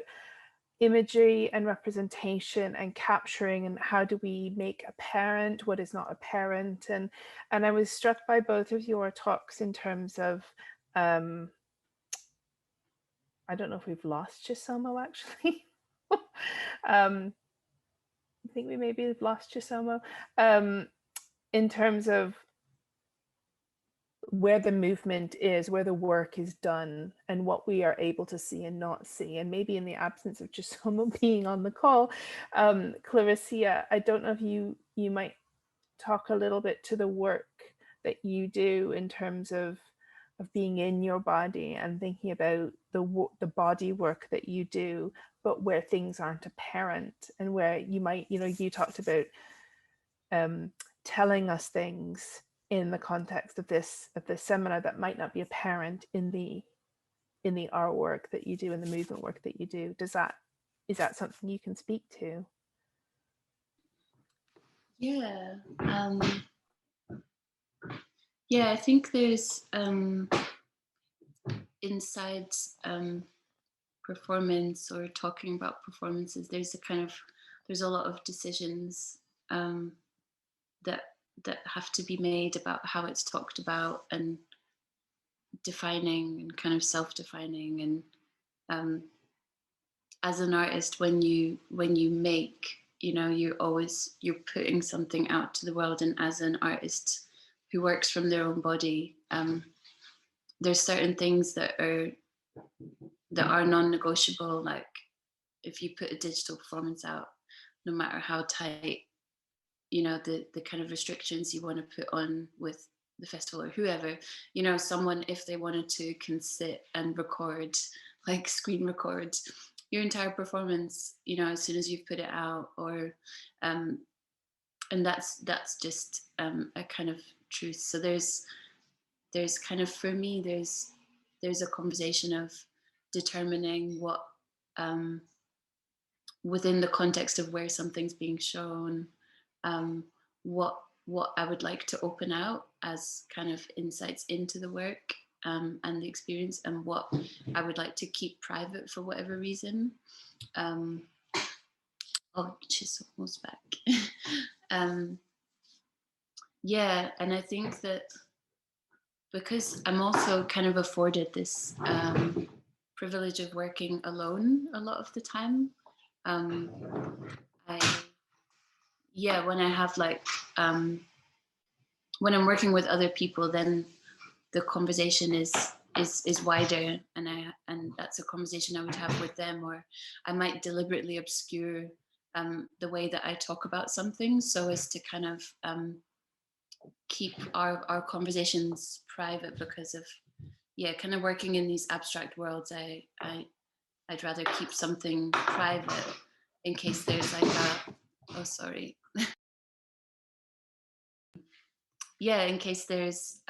imagery and representation and capturing, and how do we make apparent what is not apparent. And I was struck by both of your talks in terms of I don't know if we've lost Chisomo actually. I think we maybe have lost Chisomo in terms of where the movement is, where the work is done, and what we are able to see and not see. And maybe in the absence of Chisomo being on the call, Clarissa, I don't know if you might talk a little bit to the work that you do in terms of being in your body and thinking about the body work that you do, but where things aren't apparent, and where you might, you know, you talked about telling us things in the context of this seminar that might not be apparent in the artwork that you do, in the movement work that you do. Does that Is that something you can speak to? Yeah. Yeah, I think there's inside performance or talking about performances, there's a lot of decisions that have to be made about how it's talked about, and defining and kind of self-defining. And as an artist, when you make, you're putting something out to the world, and as an artist who works from their own body, there's certain things that are non-negotiable. Like if you put a digital performance out, no matter how tight, the kind of restrictions you want to put on with the festival or whoever, someone, if they wanted to, can sit and record, like screen record your entire performance, as soon as you've put it out, or and that's just a kind of truth. So there's kind of, for me, there's a conversation of determining what, within the context of where something's being shown, what I would like to open out as kind of insights into the work, and the experience, and what I would like to keep private for whatever reason. Oh, she's almost back. Yeah, and I think that because I'm also kind of afforded this privilege of working alone a lot of the time, when I have when I'm working with other people, then the conversation is wider, and that's a conversation I would have with them, or I might deliberately obscure the way that I talk about something, so as to kind of keep our conversations private, because of kind of working in these abstract worlds. I'd rather keep something private in case there's in case there's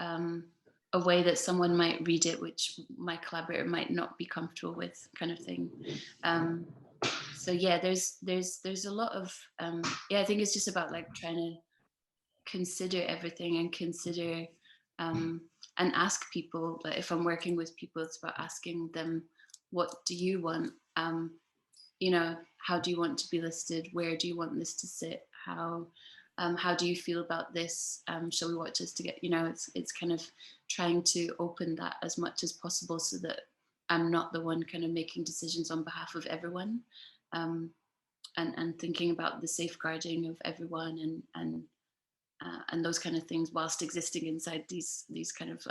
a way that someone might read it which my collaborator might not be comfortable with, kind of thing. So yeah, there's a lot of I think it's just about trying to consider everything, and consider and ask people. But if I'm working with people, it's about asking them, what do you want? How do you want to be listed? Where do you want this to sit? How do you feel about this? Shall we watch this together? It's kind of trying to open that as much as possible, so that I'm not the one kind of making decisions on behalf of everyone, and thinking about the safeguarding of everyone, and those kind of things, whilst existing inside these kind of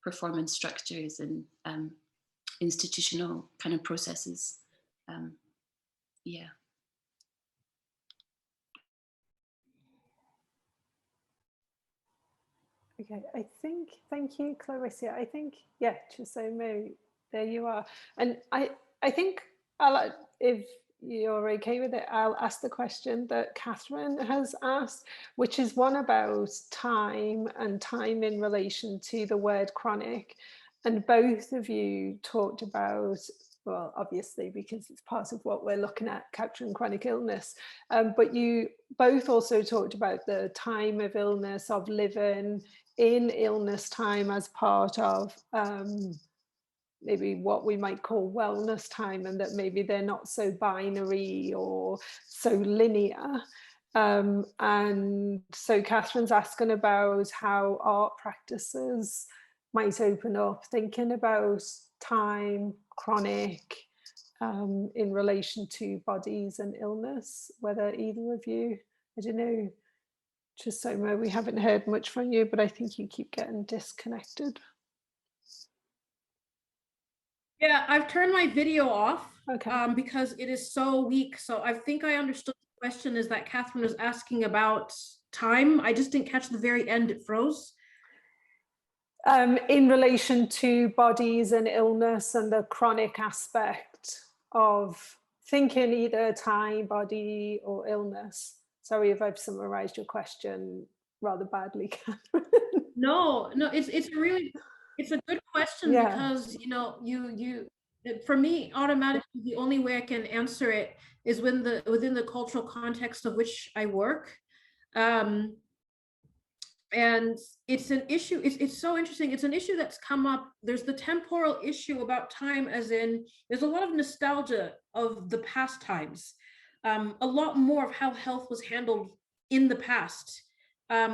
performance structures and institutional kind of processes. Yeah. Okay, I think, thank you, Clarissa. I think, yeah, Chisomo, there you are. And I think if you're okay with it, I'll ask the question that Catherine has asked, which is one about time, and time in relation to the word chronic. And both of you talked about, well, obviously, because it's part of what we're looking at, capturing chronic illness. But you both also talked about the time of illness, of living in illness time, as part of maybe what we might call wellness time, and that maybe they're not so binary or so linear. And so Catherine's asking about how art practices might open up, thinking about time, chronic, in relation to bodies and illness. Whether either of you, I don't know, Chisomo, we haven't heard much from you, but I think you keep getting disconnected. Yeah, I've turned my video off, Okay. Because it is so weak. So I think I understood the question is that Catherine was asking about time. I just didn't catch the very end, it froze. In relation to bodies and illness, and the chronic aspect of thinking either time, body, or illness. Sorry if I've summarized your question rather badly, Catherine. No, it's a good question, Yeah. because you for me, automatically, the only way I can answer it is within the cultural context of which I work. And it's an issue, it's so interesting. It's an issue that's come up. There's the temporal issue about time, as in there's a lot of nostalgia of the past times, a lot more of how health was handled in the past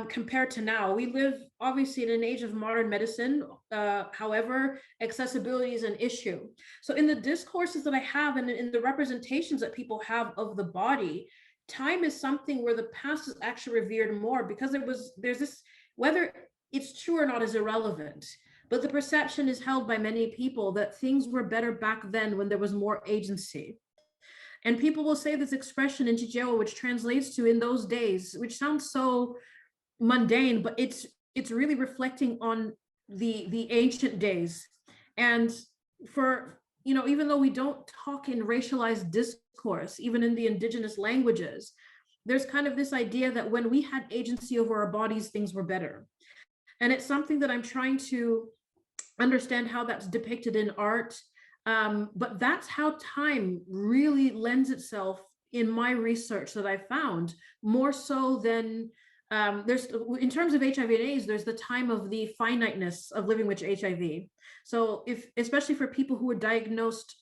compared to now. We live obviously in an age of modern medicine. However, accessibility is an issue. So in the discourses that I have and in the representations that people have of the body, time is something where the past is actually revered more, because there's this, whether it's true or not is irrelevant, but the perception is held by many people that things were better back then when there was more agency. And people will say this expression in Chichewa, which translates to in those days, which sounds so mundane, but it's really reflecting on the ancient days. And for, you know, even though we don't talk in racialized discourse, even in the indigenous languages, there's kind of this idea that when we had agency over our bodies, things were better. And it's something that I'm trying to understand how that's depicted in art. But that's how time really lends itself in my research that I found, more so than there's, in terms of HIV and AIDS, there's the time of the finiteness of living with HIV. So if, especially for people who were diagnosed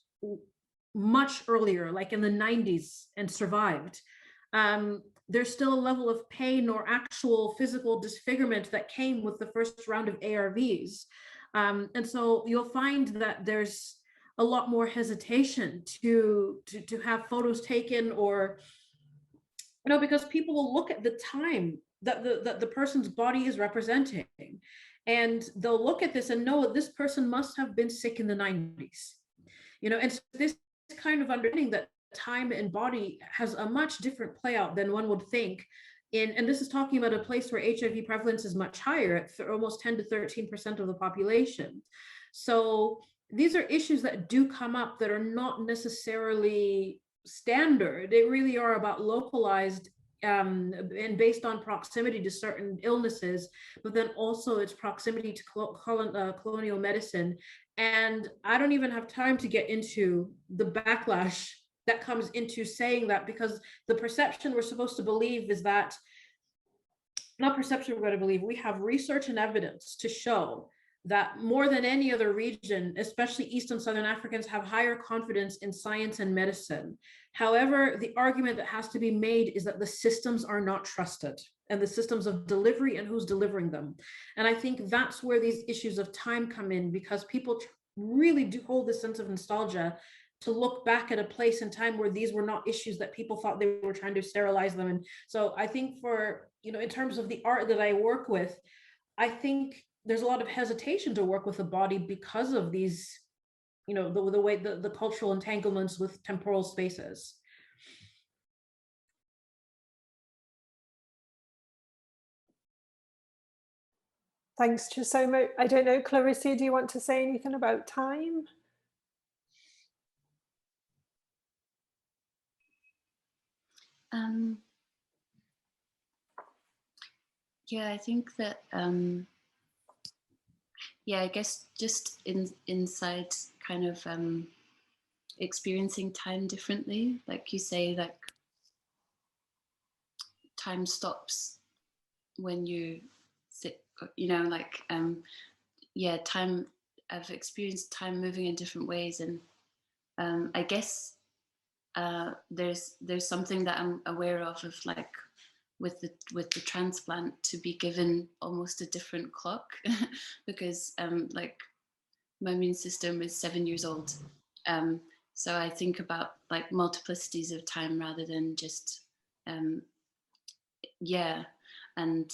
much earlier, like in the 90s and survived, there's still a level of pain or actual physical disfigurement that came with the first round of ARVs. And so you'll find that there's a lot more hesitation to have photos taken, or, you know, because people will look at the time that the person's body is representing, and they'll look at this and know this person must have been sick in the 90s, you know. And so this kind of understanding that time and body has a much different play out than one would think. And this is talking about a place where HIV prevalence is much higher, at almost 10 to 13% of the population. So these are issues that do come up that are not necessarily standard. They really are about localized and based on proximity to certain illnesses, but then also its proximity to colonial medicine. And I don't even have time to get into the backlash that comes into saying that, because the perception we're supposed to believe is that, not perception we're going to believe, we have research and evidence to show that more than any other region, especially East and Southern Africans, have higher confidence in science and medicine. However, the argument that has to be made is that the systems are not trusted, and the systems of delivery and who's delivering them. And I think that's where these issues of time come in, because people really do hold this sense of nostalgia to look back at a place in time where these were not issues that people thought they were trying to sterilize them. And so I think for, you know, in terms of the art that I work with, I think there's a lot of hesitation to work with the body because of these, you know, the way the cultural entanglements with temporal spaces. Thanks, Chisomo. I don't know, Clarissa, do you want to say anything about time? Yeah, I think that, yeah, I guess just inside kind of experiencing time differently, like you say, like time stops when you sit, you know, like, yeah, time, I've experienced time moving in different ways. And I guess there's something that I'm aware of like with the transplant, to be given almost a different clock because like my immune system is 7 years old. So I think about like multiplicities of time rather than just yeah. And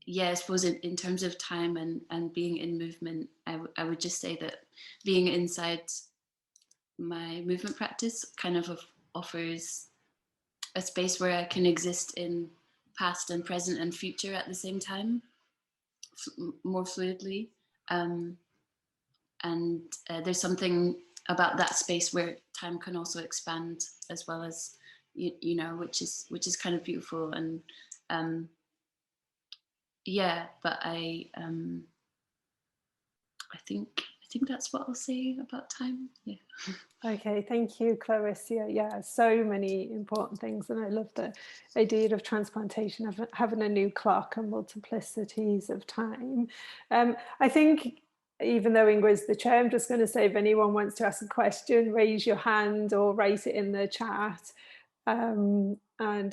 I suppose in terms of time and being in movement, I would just say that being inside my movement practice kind of offers a space where I can exist in past and present and future at the same time, more fluidly. And there's something about that space where time can also expand as well as, you know, which is kind of beautiful. And yeah, but I think think that's what I'll say about time. Yeah. Okay, thank you, Clarissa. Yeah, so many important things, and I love the idea of transplantation, of having a new clock and multiplicities of time. I think, even though Ingrid's the chair, I'm just going to say, if anyone wants to ask a question, raise your hand or write it in the chat, and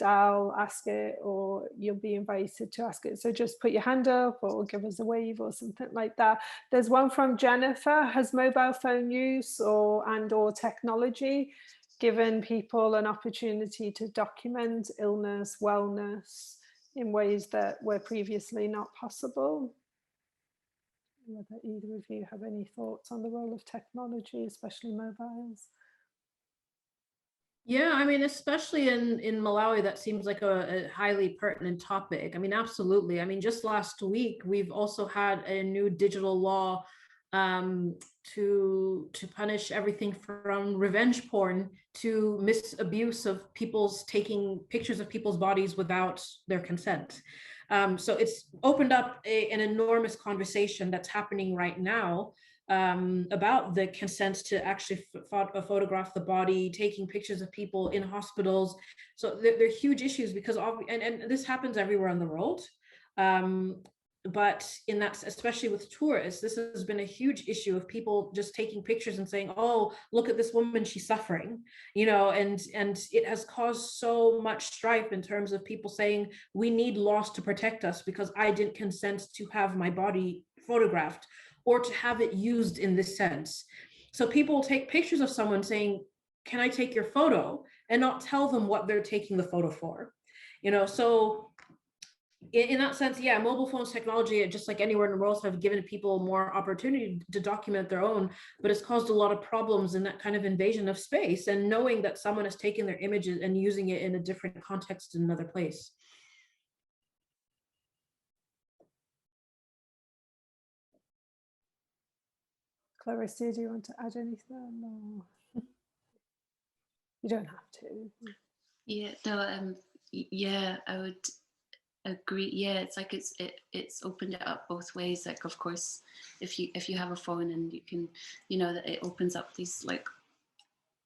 I'll ask it, or you'll be invited to ask it. So just put your hand up or give us a wave or something like that. There's one from Jennifer. Has mobile phone use or technology given people an opportunity to document illness, wellness in ways that were previously not possible? Whether either of you have any thoughts on the role of technology, especially mobiles? Yeah, I mean, especially in Malawi, that seems like a highly pertinent topic. I mean, absolutely. I mean, just last week, we've also had a new digital law to punish everything from revenge porn to misabuse of people's taking pictures of people's bodies without their consent. So it's opened up an enormous conversation that's happening right now about the consent to actually photograph the body, taking pictures of people in hospitals. So they're huge issues because and this happens everywhere in the world. But in that, especially with tourists, this has been a huge issue of people just taking pictures and saying, "Oh, look at this woman, she's suffering," you know, and it has caused so much strife in terms of people saying, "We need laws to protect us because I didn't consent to have my body photographed or to have it used in this sense." So people take pictures of someone saying, "Can I take your photo?" and not tell them what they're taking the photo for, you know. So in that sense, yeah, mobile phones technology, just like anywhere in the world, have given people more opportunity to document their own, but it's caused a lot of problems in that kind of invasion of space and knowing that someone has taken their images and using it in a different context in another place. Clarissa, do you want to add anything? No. You don't have to. Yeah, no, yeah, I would agree. Yeah, it's like it's opened it up both ways. Like, of course, if you have a phone and you can, you know, that it opens up these like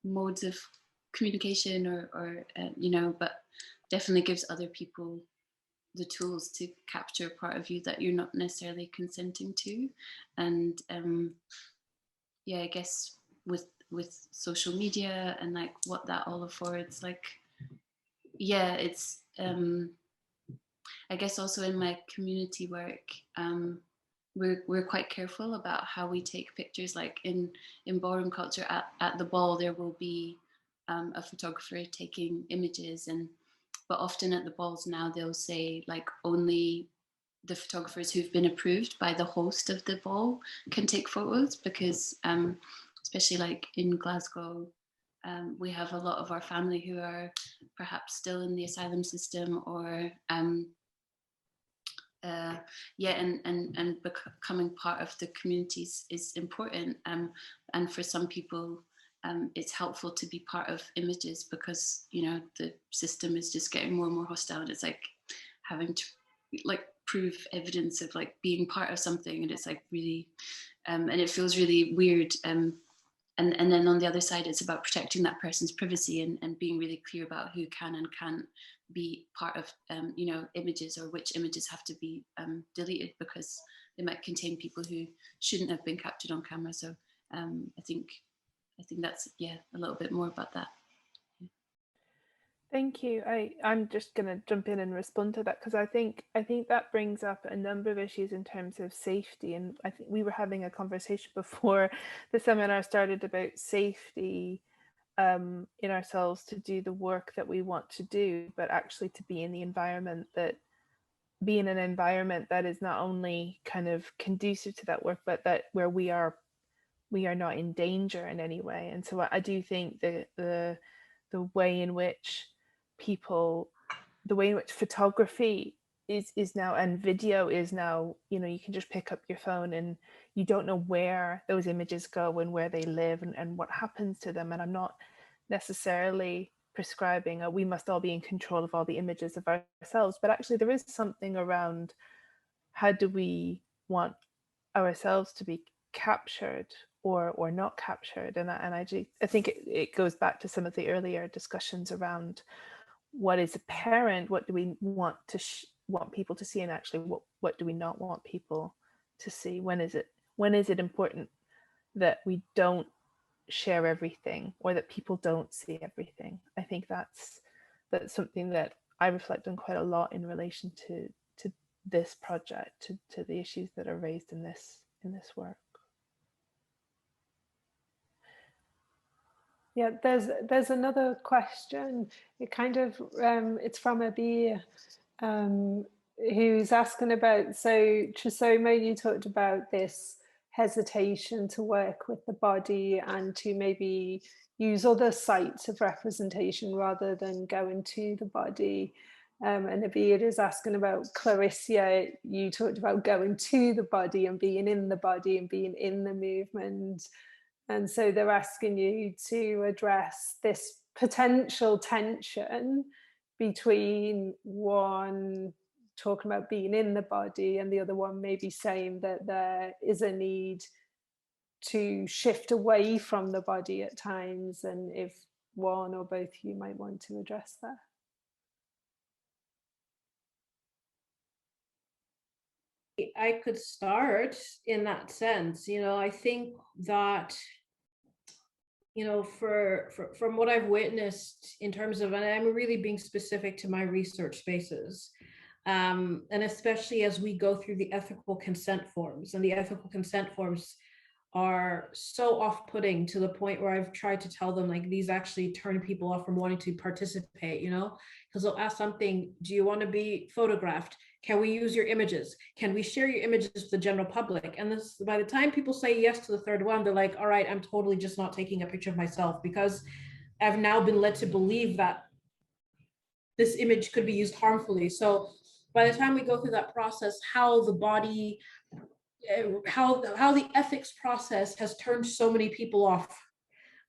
modes of communication or you know, but definitely gives other people the tools to capture part of you that you're not necessarily consenting to. And yeah, I guess with social media and like what that all affords, like, yeah, it's I guess also in my community work, we're quite careful about how we take pictures. Like in ballroom culture, at the ball there will be a photographer taking images, but often at the balls now they'll say like only the photographers who've been approved by the host of the ball can take photos, because especially like in Glasgow, we have a lot of our family who are perhaps still in the asylum system, or yeah, and becoming part of the communities is important. And for some people, it's helpful to be part of images because, you know, the system is just getting more and more hostile. And it's like having to like prove evidence of like being part of something, and it's like really, and it feels really weird. And then on the other side, it's about protecting that person's privacy and being really clear about who can and can't be part of, you know, images, or which images have to be deleted because they might contain people who shouldn't have been captured on camera. So I think that's, yeah, a little bit more about that. Thank you. I'm just going to jump in and respond to that, because I think that brings up a number of issues in terms of safety. And I think we were having a conversation before the seminar started about safety in ourselves to do the work that we want to do, but actually to be in the environment that in an environment that is not only kind of conducive to that work, but that where we are not in danger in any way. And so I do think the way in which photography is now, and video is now, you know, you can just pick up your phone and you don't know where those images go and where they live and what happens to them. And I'm not necessarily prescribing we must all be in control of all the images of ourselves, but actually there is something around how do we want ourselves to be captured or not captured. And I think it goes back to some of the earlier discussions around what is apparent, what do we want to want people to see, and actually what do we not want people to see. When is it important that we don't share everything, or that people don't see everything? I think that's something that I reflect on quite a lot in relation to this project, to the issues that are raised in this work. Yeah, there's another question. It kind of it's from Abir, who's asking about, so Chisomo, you talked about this hesitation to work with the body and to maybe use other sites of representation rather than going to the body. And Abir is asking about Clarissa, you talked about going to the body and being in the body and being in the movement. And so they're asking you to address this potential tension between one talking about being in the body and the other one maybe saying that there is a need to shift away from the body at times, and if one or both of you might want to address that. I could start in that sense. I think that, from what I've witnessed in terms of, and I'm really being specific to my research spaces, and especially as we go through the ethical consent forms, and the ethical consent forms are so off-putting to the point where I've tried to tell them, like, these actually turn people off from wanting to participate, because they'll ask something: do you want to be photographed? Can we use your images? Can we share your images with the general public? And this, by the time people say yes to the third one, they're like, all right, I'm totally just not taking a picture of myself, because I've now been led to believe that this image could be used harmfully. So by the time we go through that process, how the body, how the ethics process has turned so many people off,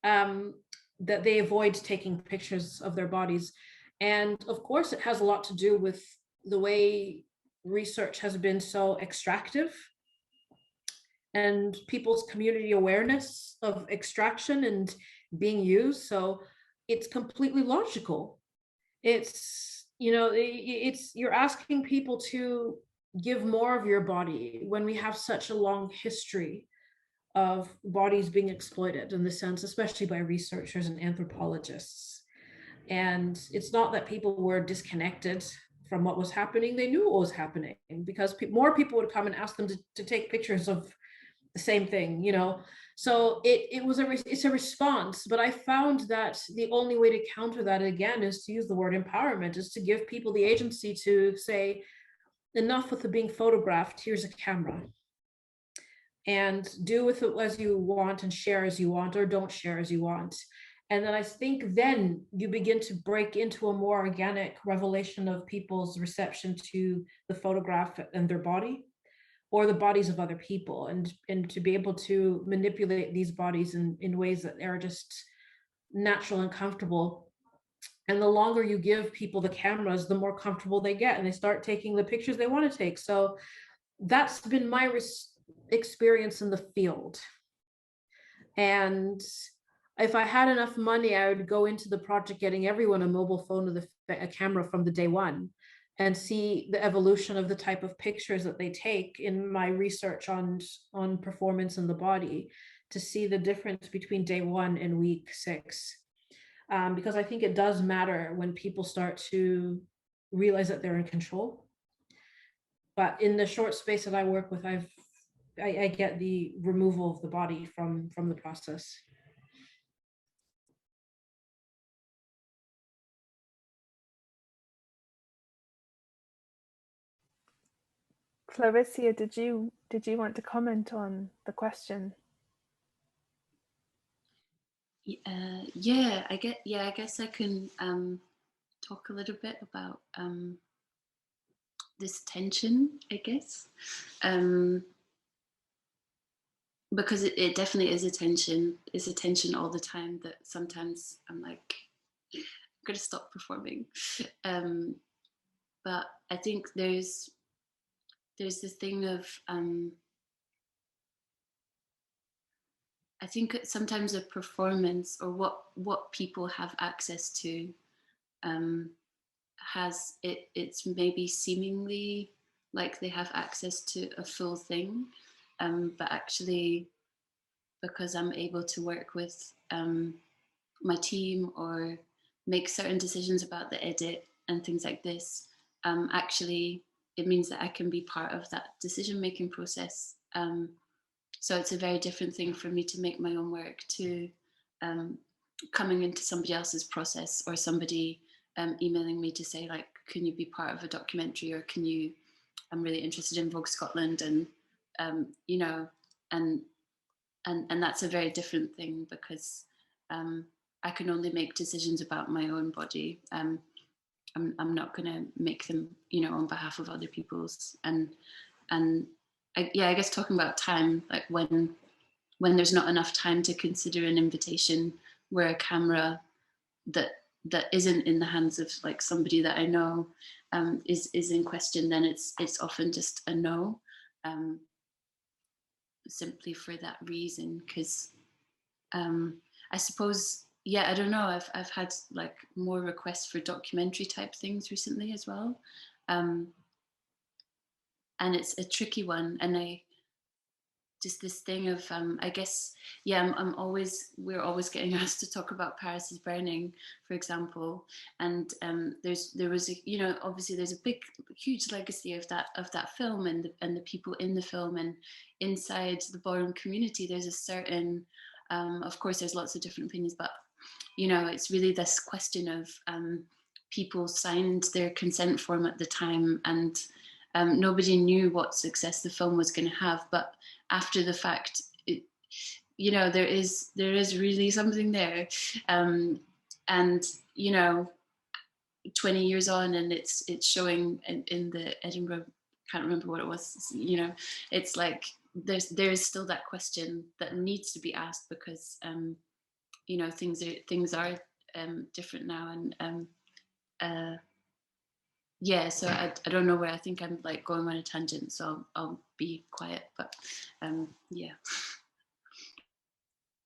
that they avoid taking pictures of their bodies. And of course, it has a lot to do with the way research has been so extractive, and people's community awareness of extraction and being used. So it's completely logical. It's, you're asking people to give more of your body when we have such a long history of bodies being exploited in the sense, especially by researchers and anthropologists. And it's not that people were disconnected from what was happening. They knew what was happening, because more people would come and ask them to take pictures of the same thing, So it's a response. But I found that the only way to counter that, again, is to use the word empowerment, is to give people the agency to say, enough with the being photographed, here's a camera, and do with it as you want, and share as you want, or don't share as you want. And then I think then you begin to break into a more organic revelation of people's reception to the photograph and their body, or the bodies of other people, and to be able to manipulate these bodies in ways that are just natural and comfortable. And the longer you give people the cameras, the more comfortable they get, and they start taking the pictures they want to take. So that's been my experience in the field. And if I had enough money, I would go into the project getting everyone a mobile phone with a camera from the day one, and see the evolution of the type of pictures that they take in my research on performance in the body, to see the difference between day one and week 6. Because I think it does matter when people start to realize that they're in control. But in the short space that I work with, I get the removal of the body from the process. Clarissa, did you want to comment on the question? I guess I can talk a little bit about this tension, I guess, because it definitely is a tension. It's a tension all the time, that sometimes I'm like, I'm gonna stop performing, but I think there's this thing of I think sometimes a performance or what people have access to has it's maybe seemingly like they have access to a full thing, but actually, because I'm able to work with my team or make certain decisions about the edit and things like this, actually it means that I can be part of that decision-making process. So it's a very different thing for me to make my own work to coming into somebody else's process, or somebody emailing me to say, like, can you be part of a documentary, or can you, I'm really interested in Vogue Scotland, and you know, and that's a very different thing, because I can only make decisions about my own body. I'm not going to make them, you know, on behalf of other people's. And I guess talking about time, like when there's not enough time to consider an invitation, where a camera that isn't in the hands of like somebody that I know is in question, then it's often just a no, simply for that reason. Because I suppose, yeah, I don't know, I've had like more requests for documentary type things recently as well, and it's a tricky one. And I just this thing of I guess, yeah, we're always getting asked to talk about Paris is Burning, for example, and there was a, you know, obviously there's a huge legacy of that film, and the people in the film, and inside the ballroom community there's a certain of course there's lots of different opinions, but you know, it's really this question of people signed their consent form at the time, and nobody knew what success the film was going to have, but after the fact, you know, there is really something there, and you know, 20 years on, and it's showing in the Edinburgh, can't remember what it was, you know, it's like there is still that question that needs to be asked, because you know, things are different now, and yeah, so I don't know where, I think I'm like going on a tangent, so I'll be quiet, but yeah.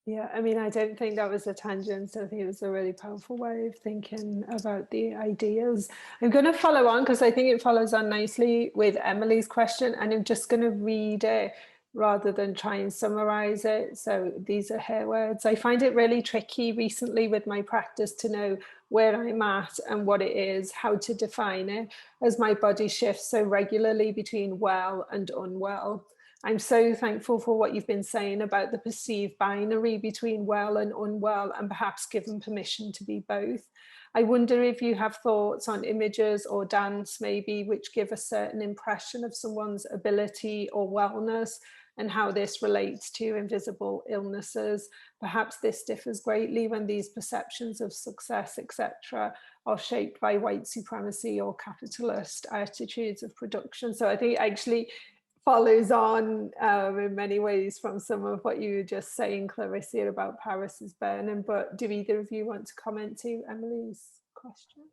Yeah, I mean, I don't think that was a tangent. I think it was a really powerful way of thinking about the ideas. I'm going to follow on because I think it follows on nicely with Emily's question, and I'm just going to read it rather than try and summarize it. So these are her words. I find it really tricky recently with my practice to know where I'm at and what it is, how to define it, as my body shifts so regularly between well and unwell. I'm so thankful for what you've been saying about the perceived binary between well and unwell, and perhaps given permission to be both. I wonder if you have thoughts on images or dance maybe which give a certain impression of someone's ability or wellness, and how this relates to invisible illnesses. Perhaps this differs greatly when these perceptions of success, etc., are shaped by white supremacy or capitalist attitudes of production. So I think actually follows on in many ways from some of what you were just saying, Clarissa, about Paris is Burning. But do either of you want to comment to Emily's question?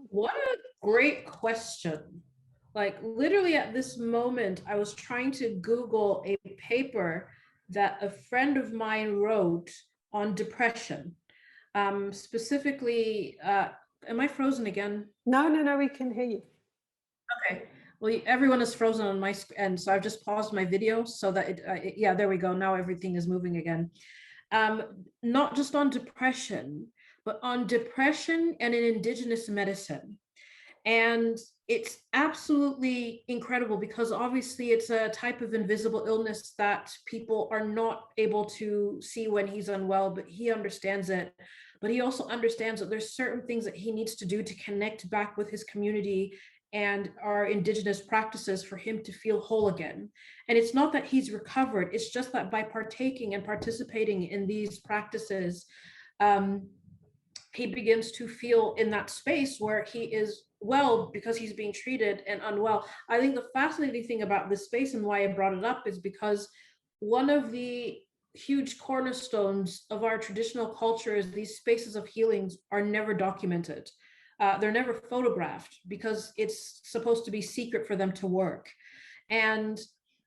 What a great question. Like literally at this moment, I was trying to Google a paper that a friend of mine wrote on depression. Specifically, am I frozen again? No, we can hear you. Okay. Well, everyone is frozen on my end, so I've just paused my video so that yeah, there we go. Now everything is moving again. Not just on depression, but on depression and in Indigenous medicine. And it's absolutely incredible because obviously it's a type of invisible illness that people are not able to see when he's unwell, but he understands it. But he also understands that there's certain things that he needs to do to connect back with his community and our Indigenous practices for him to feel whole again. And it's not that he's recovered, it's just that by partaking and participating in these practices, he begins to feel in that space where he is well because he's being treated and unwell. I think the fascinating thing about this space and why I brought it up is because one of the huge cornerstones of our traditional culture is these spaces of healings are never documented. They're never photographed because it's supposed to be secret for them to work. And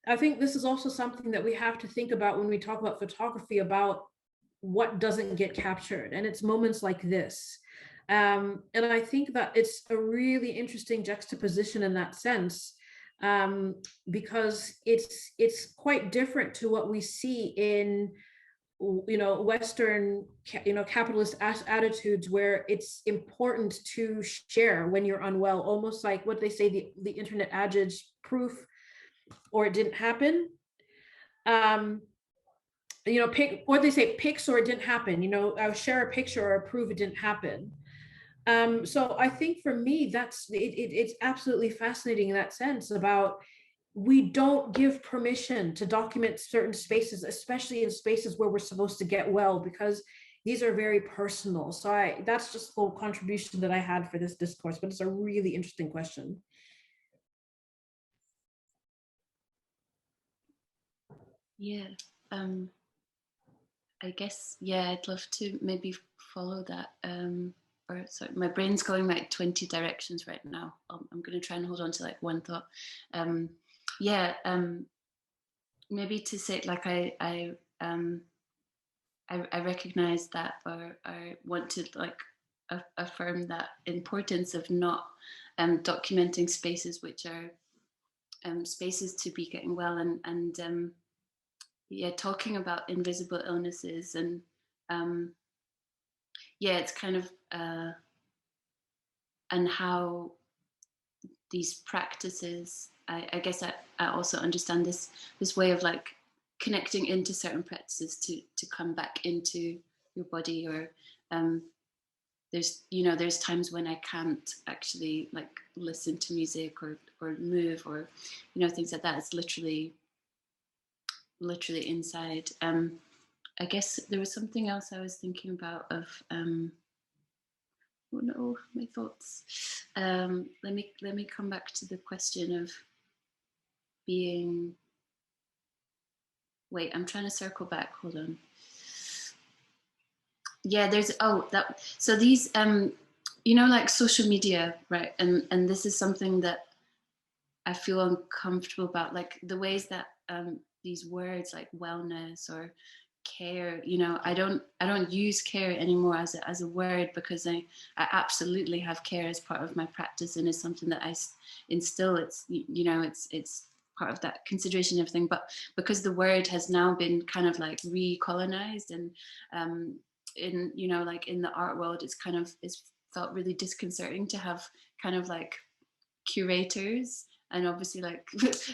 I think this is also something that we have to think about when we talk about photography, about what doesn't get captured. And it's moments like this. And I think that it's a really interesting juxtaposition in that sense, because it's quite different to what we see in Western capitalist attitudes, where it's important to share when you're unwell, almost like what they say, the internet adage, proof or it didn't happen. Pick what they say, pics or it didn't happen. I'll share a picture or prove it didn't happen. So I think for me, it's absolutely fascinating in that sense, about we don't give permission to document certain spaces, especially in spaces where we're supposed to get well, because these are very personal. So that's just full contribution that I had for this discourse, but it's a really interesting question. Yeah, I guess, yeah, I'd love to maybe follow that. Or sorry, my brain's going like 20 directions right now. I'm going to try and hold on to like one thought. Maybe to say, like, I recognize that, or I want to like affirm that importance of not documenting spaces which are spaces to be getting well, and yeah, talking about invisible illnesses, and yeah, it's kind of and how these practices, I guess I also understand this way of like connecting into certain practices to come back into your body, or there's times when I can't actually like listen to music or move, or things like that. It's literally inside. I guess there was something else I was thinking about of oh no, my thoughts. Let me come back to the question of being. Wait, I'm trying to circle back. Hold on. Yeah, so these like social media, right? And this is something that I feel uncomfortable about, like the ways that these words like wellness or care, I don't use care anymore as a word, because I absolutely have care as part of my practice, and it's something that I instill. It's it's part of that consideration and everything, but because the word has now been kind of like recolonized, and in like in the art world, it's felt really disconcerting to have kind of like curators. And obviously, like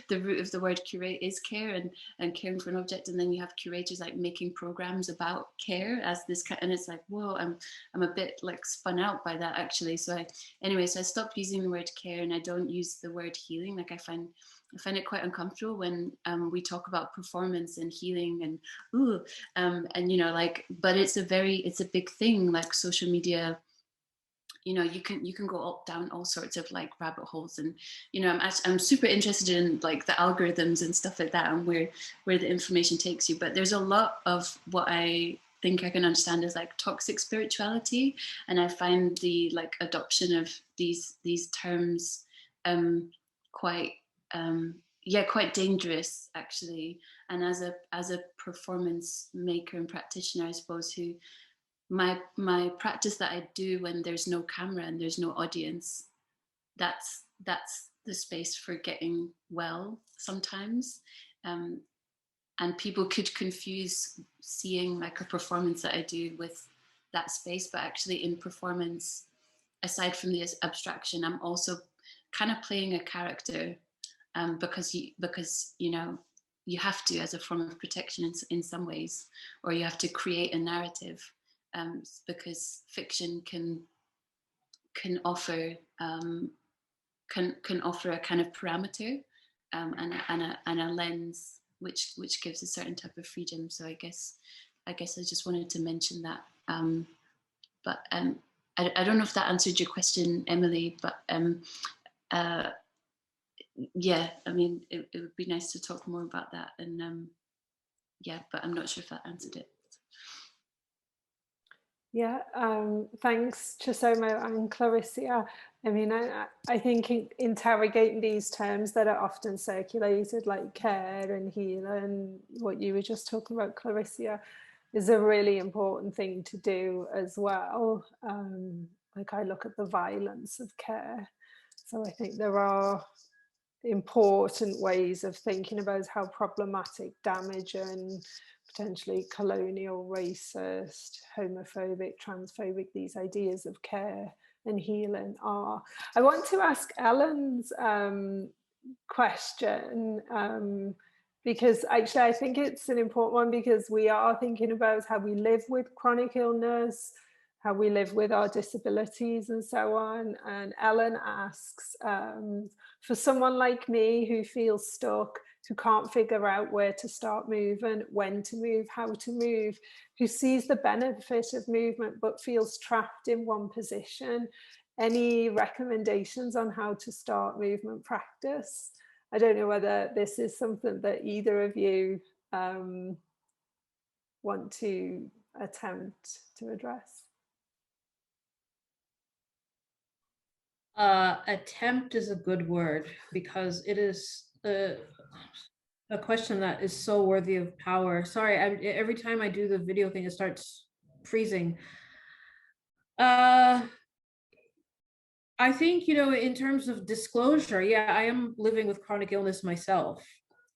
the root of the word curate is care, and caring for an object, and then you have curators like making programs about care as this kind, and it's like, whoa, I'm a bit like spun out by that, actually. So I stopped using the word care, and I don't use the word healing. Like I find it quite uncomfortable when we talk about performance and healing, and but it's a big thing, like social media. You can go down all sorts of like rabbit holes, and I'm super interested in like the algorithms and stuff like that, and where the information takes you. But there's a lot of what I think I can understand as like toxic spirituality, and I find the like adoption of these terms quite quite dangerous, actually. And as a performance maker and practitioner, I suppose, who my practice that I do when there's no camera and there's no audience, that's the space for getting well sometimes. And people could confuse seeing like a performance that I do with that space, but actually in performance, aside from the abstraction, I'm also kind of playing a character, because you have to, as a form of protection in some ways, or you have to create a narrative. Because fiction can offer can offer a kind of parameter, and a lens which gives a certain type of freedom. So I guess I just wanted to mention that. But I don't know if that answered your question, Emily. But yeah, I mean, it would be nice to talk more about that. And yeah, but I'm not sure if that answered it. Yeah, thanks, Chisomo and Clarissa. I mean, I think interrogating these terms that are often circulated, like care and heal, and what you were just talking about, Clarissa, is a really important thing to do as well. Like I look at the violence of care. So I think there are important ways of thinking about how problematic, damage and potentially colonial, racist, homophobic, transphobic these ideas of care and healing are. I want to ask Ellen's question because actually I think it's an important one, because we are thinking about how we live with chronic illness, how we live with our disabilities and so on. And Ellen asks, for someone like me who feels stuck, who can't figure out where to start moving, when to move, how to move, who sees the benefit of movement but feels trapped in one position, any recommendations on how to start movement practice? I don't know whether this is something that either of you want to attempt to address. Attempt is a good word, because it is a question that is so worthy of power. Sorry, every time I do the video thing, it starts freezing. I think, in terms of disclosure, yeah, I am living with chronic illness myself.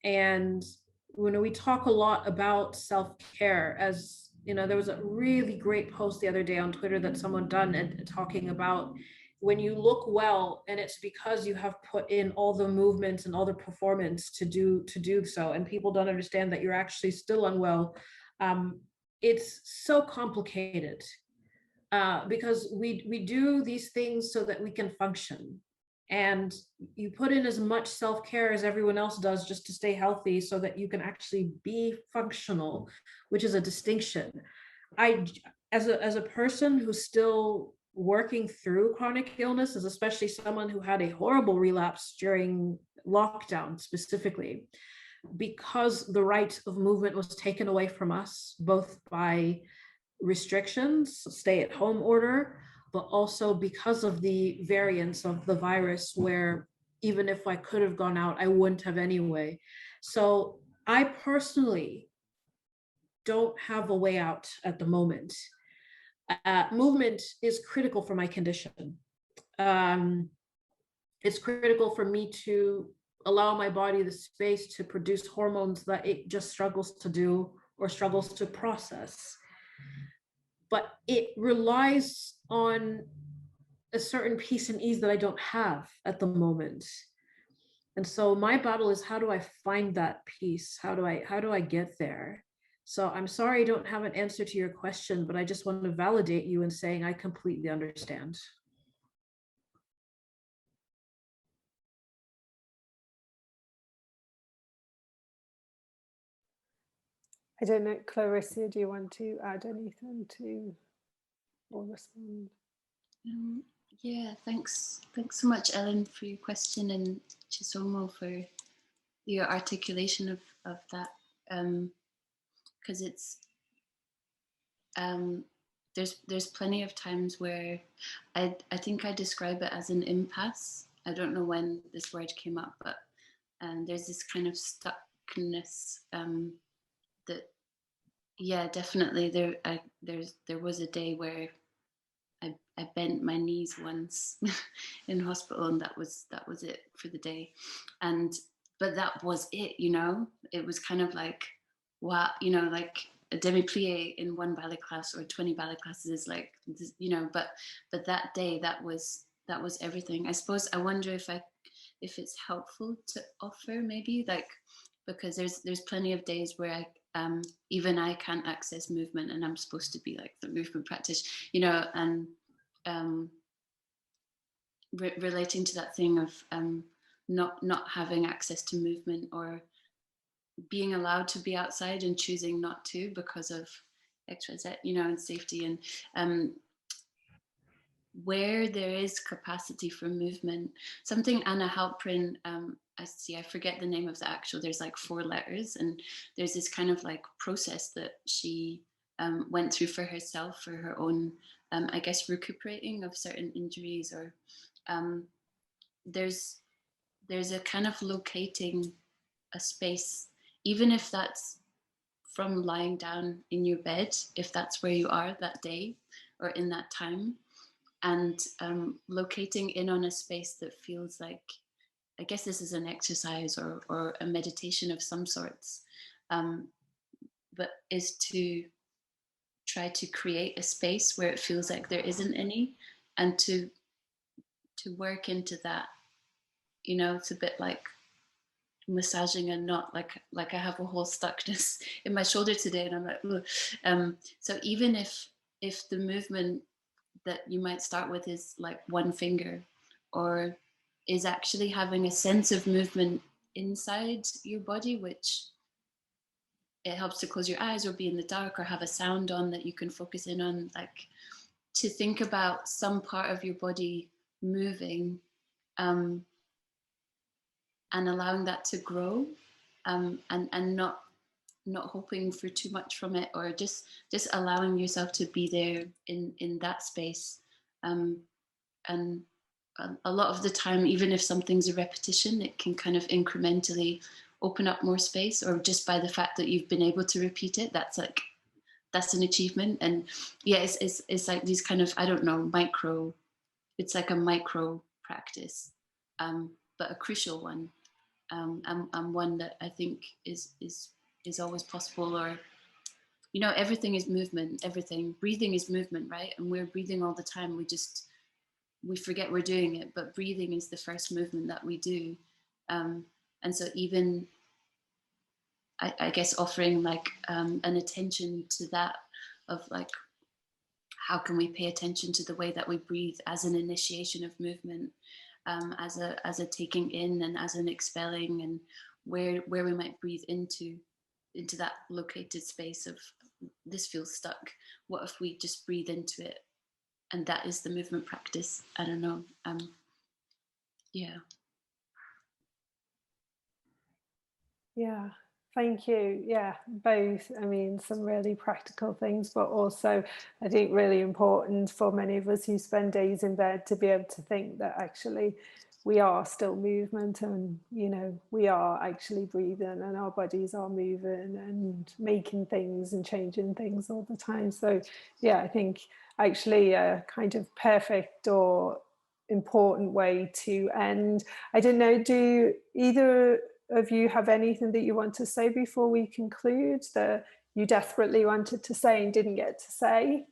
And when we talk a lot about self-care, as there was a really great post the other day on Twitter that someone done and talking about when you look well, and it's because you have put in all the movements and all the performance to do so, and people don't understand that you're actually still unwell. It's so complicated. Because we do these things so that we can function, and you put in as much self-care as everyone else does just to stay healthy so that you can actually be functional, which is a distinction. As a person who's still working through chronic illness, as especially someone who had a horrible relapse during lockdown specifically, because the right of movement was taken away from us, both by restrictions, stay-at-home order, but also because of the variants of the virus, where even if I could have gone out, I wouldn't have anyway. So I personally don't have a way out at the moment. Movement is critical for my condition. It's critical for me to allow my body the space to produce hormones that it just struggles to do or struggles to process. But it relies on a certain peace and ease that I don't have at the moment. And so my battle is, how do I find that peace? How do I get there? So I'm sorry I don't have an answer to your question, but I just want to validate you in saying I completely understand. I don't know, Clarissa, do you want to add anything to or respond? Yeah, thanks so much, Ellen, for your question, and Chisomo for your articulation of that, because it's there's plenty of times where I think I describe it as an impasse. I don't know when this word came up, but there's this kind of stuckness that, yeah, definitely there was a day where I bent my knees once in hospital, and that was it for the day. But that was it, it was kind of like, wow, like a demi-plie in one ballet class or 20 ballet classes is like, but that day, that was everything. I suppose I wonder if it's helpful to offer, maybe, like, because there's plenty of days where even I can't access movement, and I'm supposed to be like the movement practitioner, and relating to that thing of not having access to movement, or being allowed to be outside and choosing not to because of XYZ, and safety, and where there is capacity for movement. Something Anna Halprin, I forget the name of the actual, there's like 4 letters, and there's this kind of like process that she went through for herself, for her own, I guess, recuperating of certain injuries, or there's a kind of locating a space, even if that's from lying down in your bed, if that's where you are that day or in that time, and locating in on a space that feels like, I guess this is an exercise or a meditation of some sorts, but is to try to create a space where it feels like there isn't any, and to work into that. You know, it's a bit like massaging a knot, like I have a whole stuckness in my shoulder today, and I'm like, ugh. So even if the movement that you might start with is like one finger, or is actually having a sense of movement inside your body, which it helps to close your eyes or be in the dark or have a sound on that you can focus in on, like to think about some part of your body moving, and allowing that to grow, and not hoping for too much from it, or just allowing yourself to be there in that space. And a lot of the time, even if something's a repetition, it can kind of incrementally open up more space, or just by the fact that you've been able to repeat it, that's an achievement. And yeah, it's like these kind of, I don't know, it's like a micro practice, but a crucial one, and one that I think is always possible. Or, you know, everything is movement, breathing is movement, right? And we're breathing all the time. We forget we're doing it, but breathing is the first movement that we do. And so even, I guess, offering like an attention to that, of like, how can we pay attention to the way that we breathe as an initiation of movement, as a taking in and as an expelling, and where we might breathe into that located space of, this feels stuck. What if we just breathe into it, and that is the movement practice? I don't know. Yeah. Yeah, thank you. Yeah, both. I mean, some really practical things, but also I think really important for many of us who spend days in bed to be able to think that actually we are still movement, and, you know, we are actually breathing, and our bodies are moving and making things and changing things all the time. So yeah, I think actually a kind of perfect or important way to end. I don't know, do either of you have anything that you want to say before we conclude, that you desperately wanted to say and didn't get to say?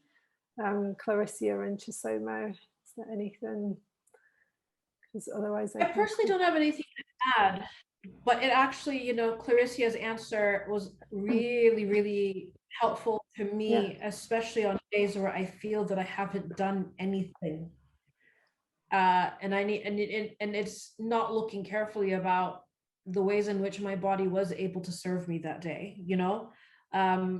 Clarissa and Chisomo, is there anything? Because otherwise I personally don't have anything to add, but it actually, you know, Clarissa's answer was really, really helpful to me, especially on days where I feel that I haven't done anything. And it's not looking carefully about the ways in which my body was able to serve me that day, you know?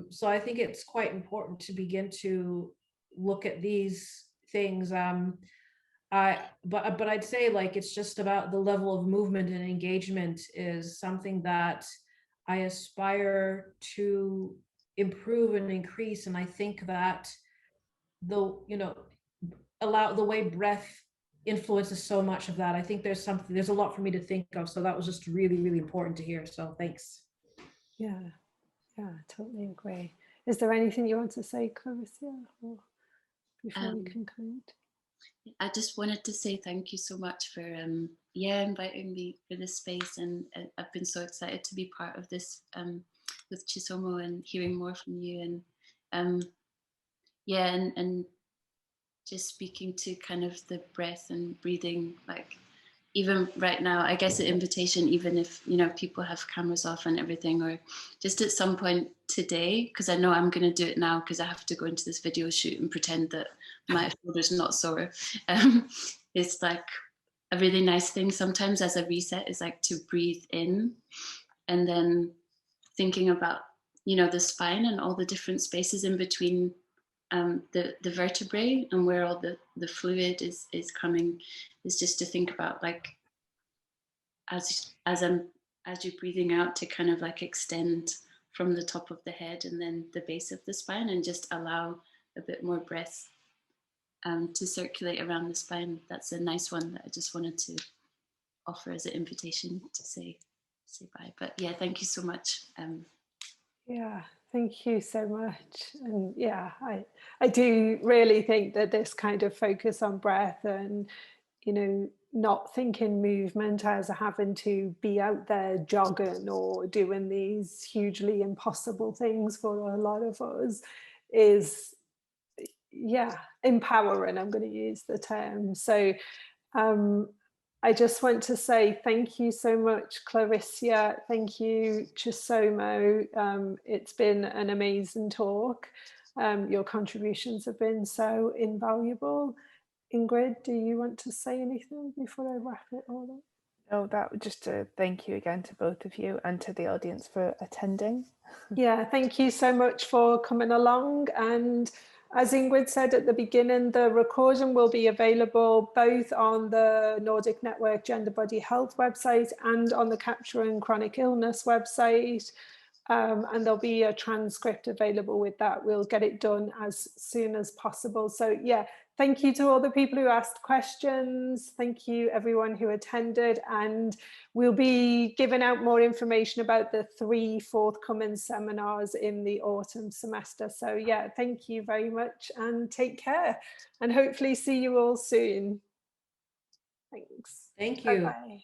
So I think it's quite important to begin to look at these things. But I'd say, like, it's just about the level of movement and engagement is something that I aspire to improve and increase. And I think that allow the way breath influences so much of that. I think there's a lot for me to think of. So that was just really, really important to hear. So thanks. Yeah, totally agree. Is there anything you want to say, Clarissa, or before we conclude? I just wanted to say thank you so much for inviting me for this space, and I've been so excited to be part of this with Chisomo and hearing more from you, and and just speaking to kind of the breath and breathing, like even right now, I guess the invitation, even if, you know, people have cameras off and everything, or just at some point today, because I know I'm going to do it now because I have to go into this video shoot and pretend that my shoulder's not sore. It's like a really nice thing sometimes as a reset is like to breathe in, and then thinking about, you know, the spine and all the different spaces in between the vertebrae, and where all the fluid is coming, is just to think about, like, as you're breathing out, to kind of like extend from the top of the head and then the base of the spine, and just allow a bit more breath to circulate around the spine. That's a nice one that I just wanted to offer as an invitation to say bye. But yeah, thank you so much. Yeah, thank you so much. And yeah, I do really think that this kind of focus on breath and, you know, not thinking movement as having to be out there jogging or doing these hugely impossible things for a lot of us is, yeah, empowering. I'm going to use the term. So I just want to say thank you so much, Clarissa. Thank you, Chisomo. It's been an amazing talk. Your contributions have been so invaluable. Ingrid, do you want to say anything before I wrap it all up? No, that would just to thank you again to both of you and to the audience for attending. Yeah, thank you so much for coming along. And as Ingrid said at the beginning, the recording will be available both on the Nordic Network Gender Body Health website and on the Capturing Chronic Illness website. And there'll be a transcript available with that. We'll get it done as soon as possible. So yeah, thank you to all the people who asked questions. Thank you everyone who attended, and we'll be giving out more information about the 3 forthcoming seminars in the autumn semester. So yeah, thank you very much and take care, and hopefully see you all soon. Thanks. Thank you. Bye-bye.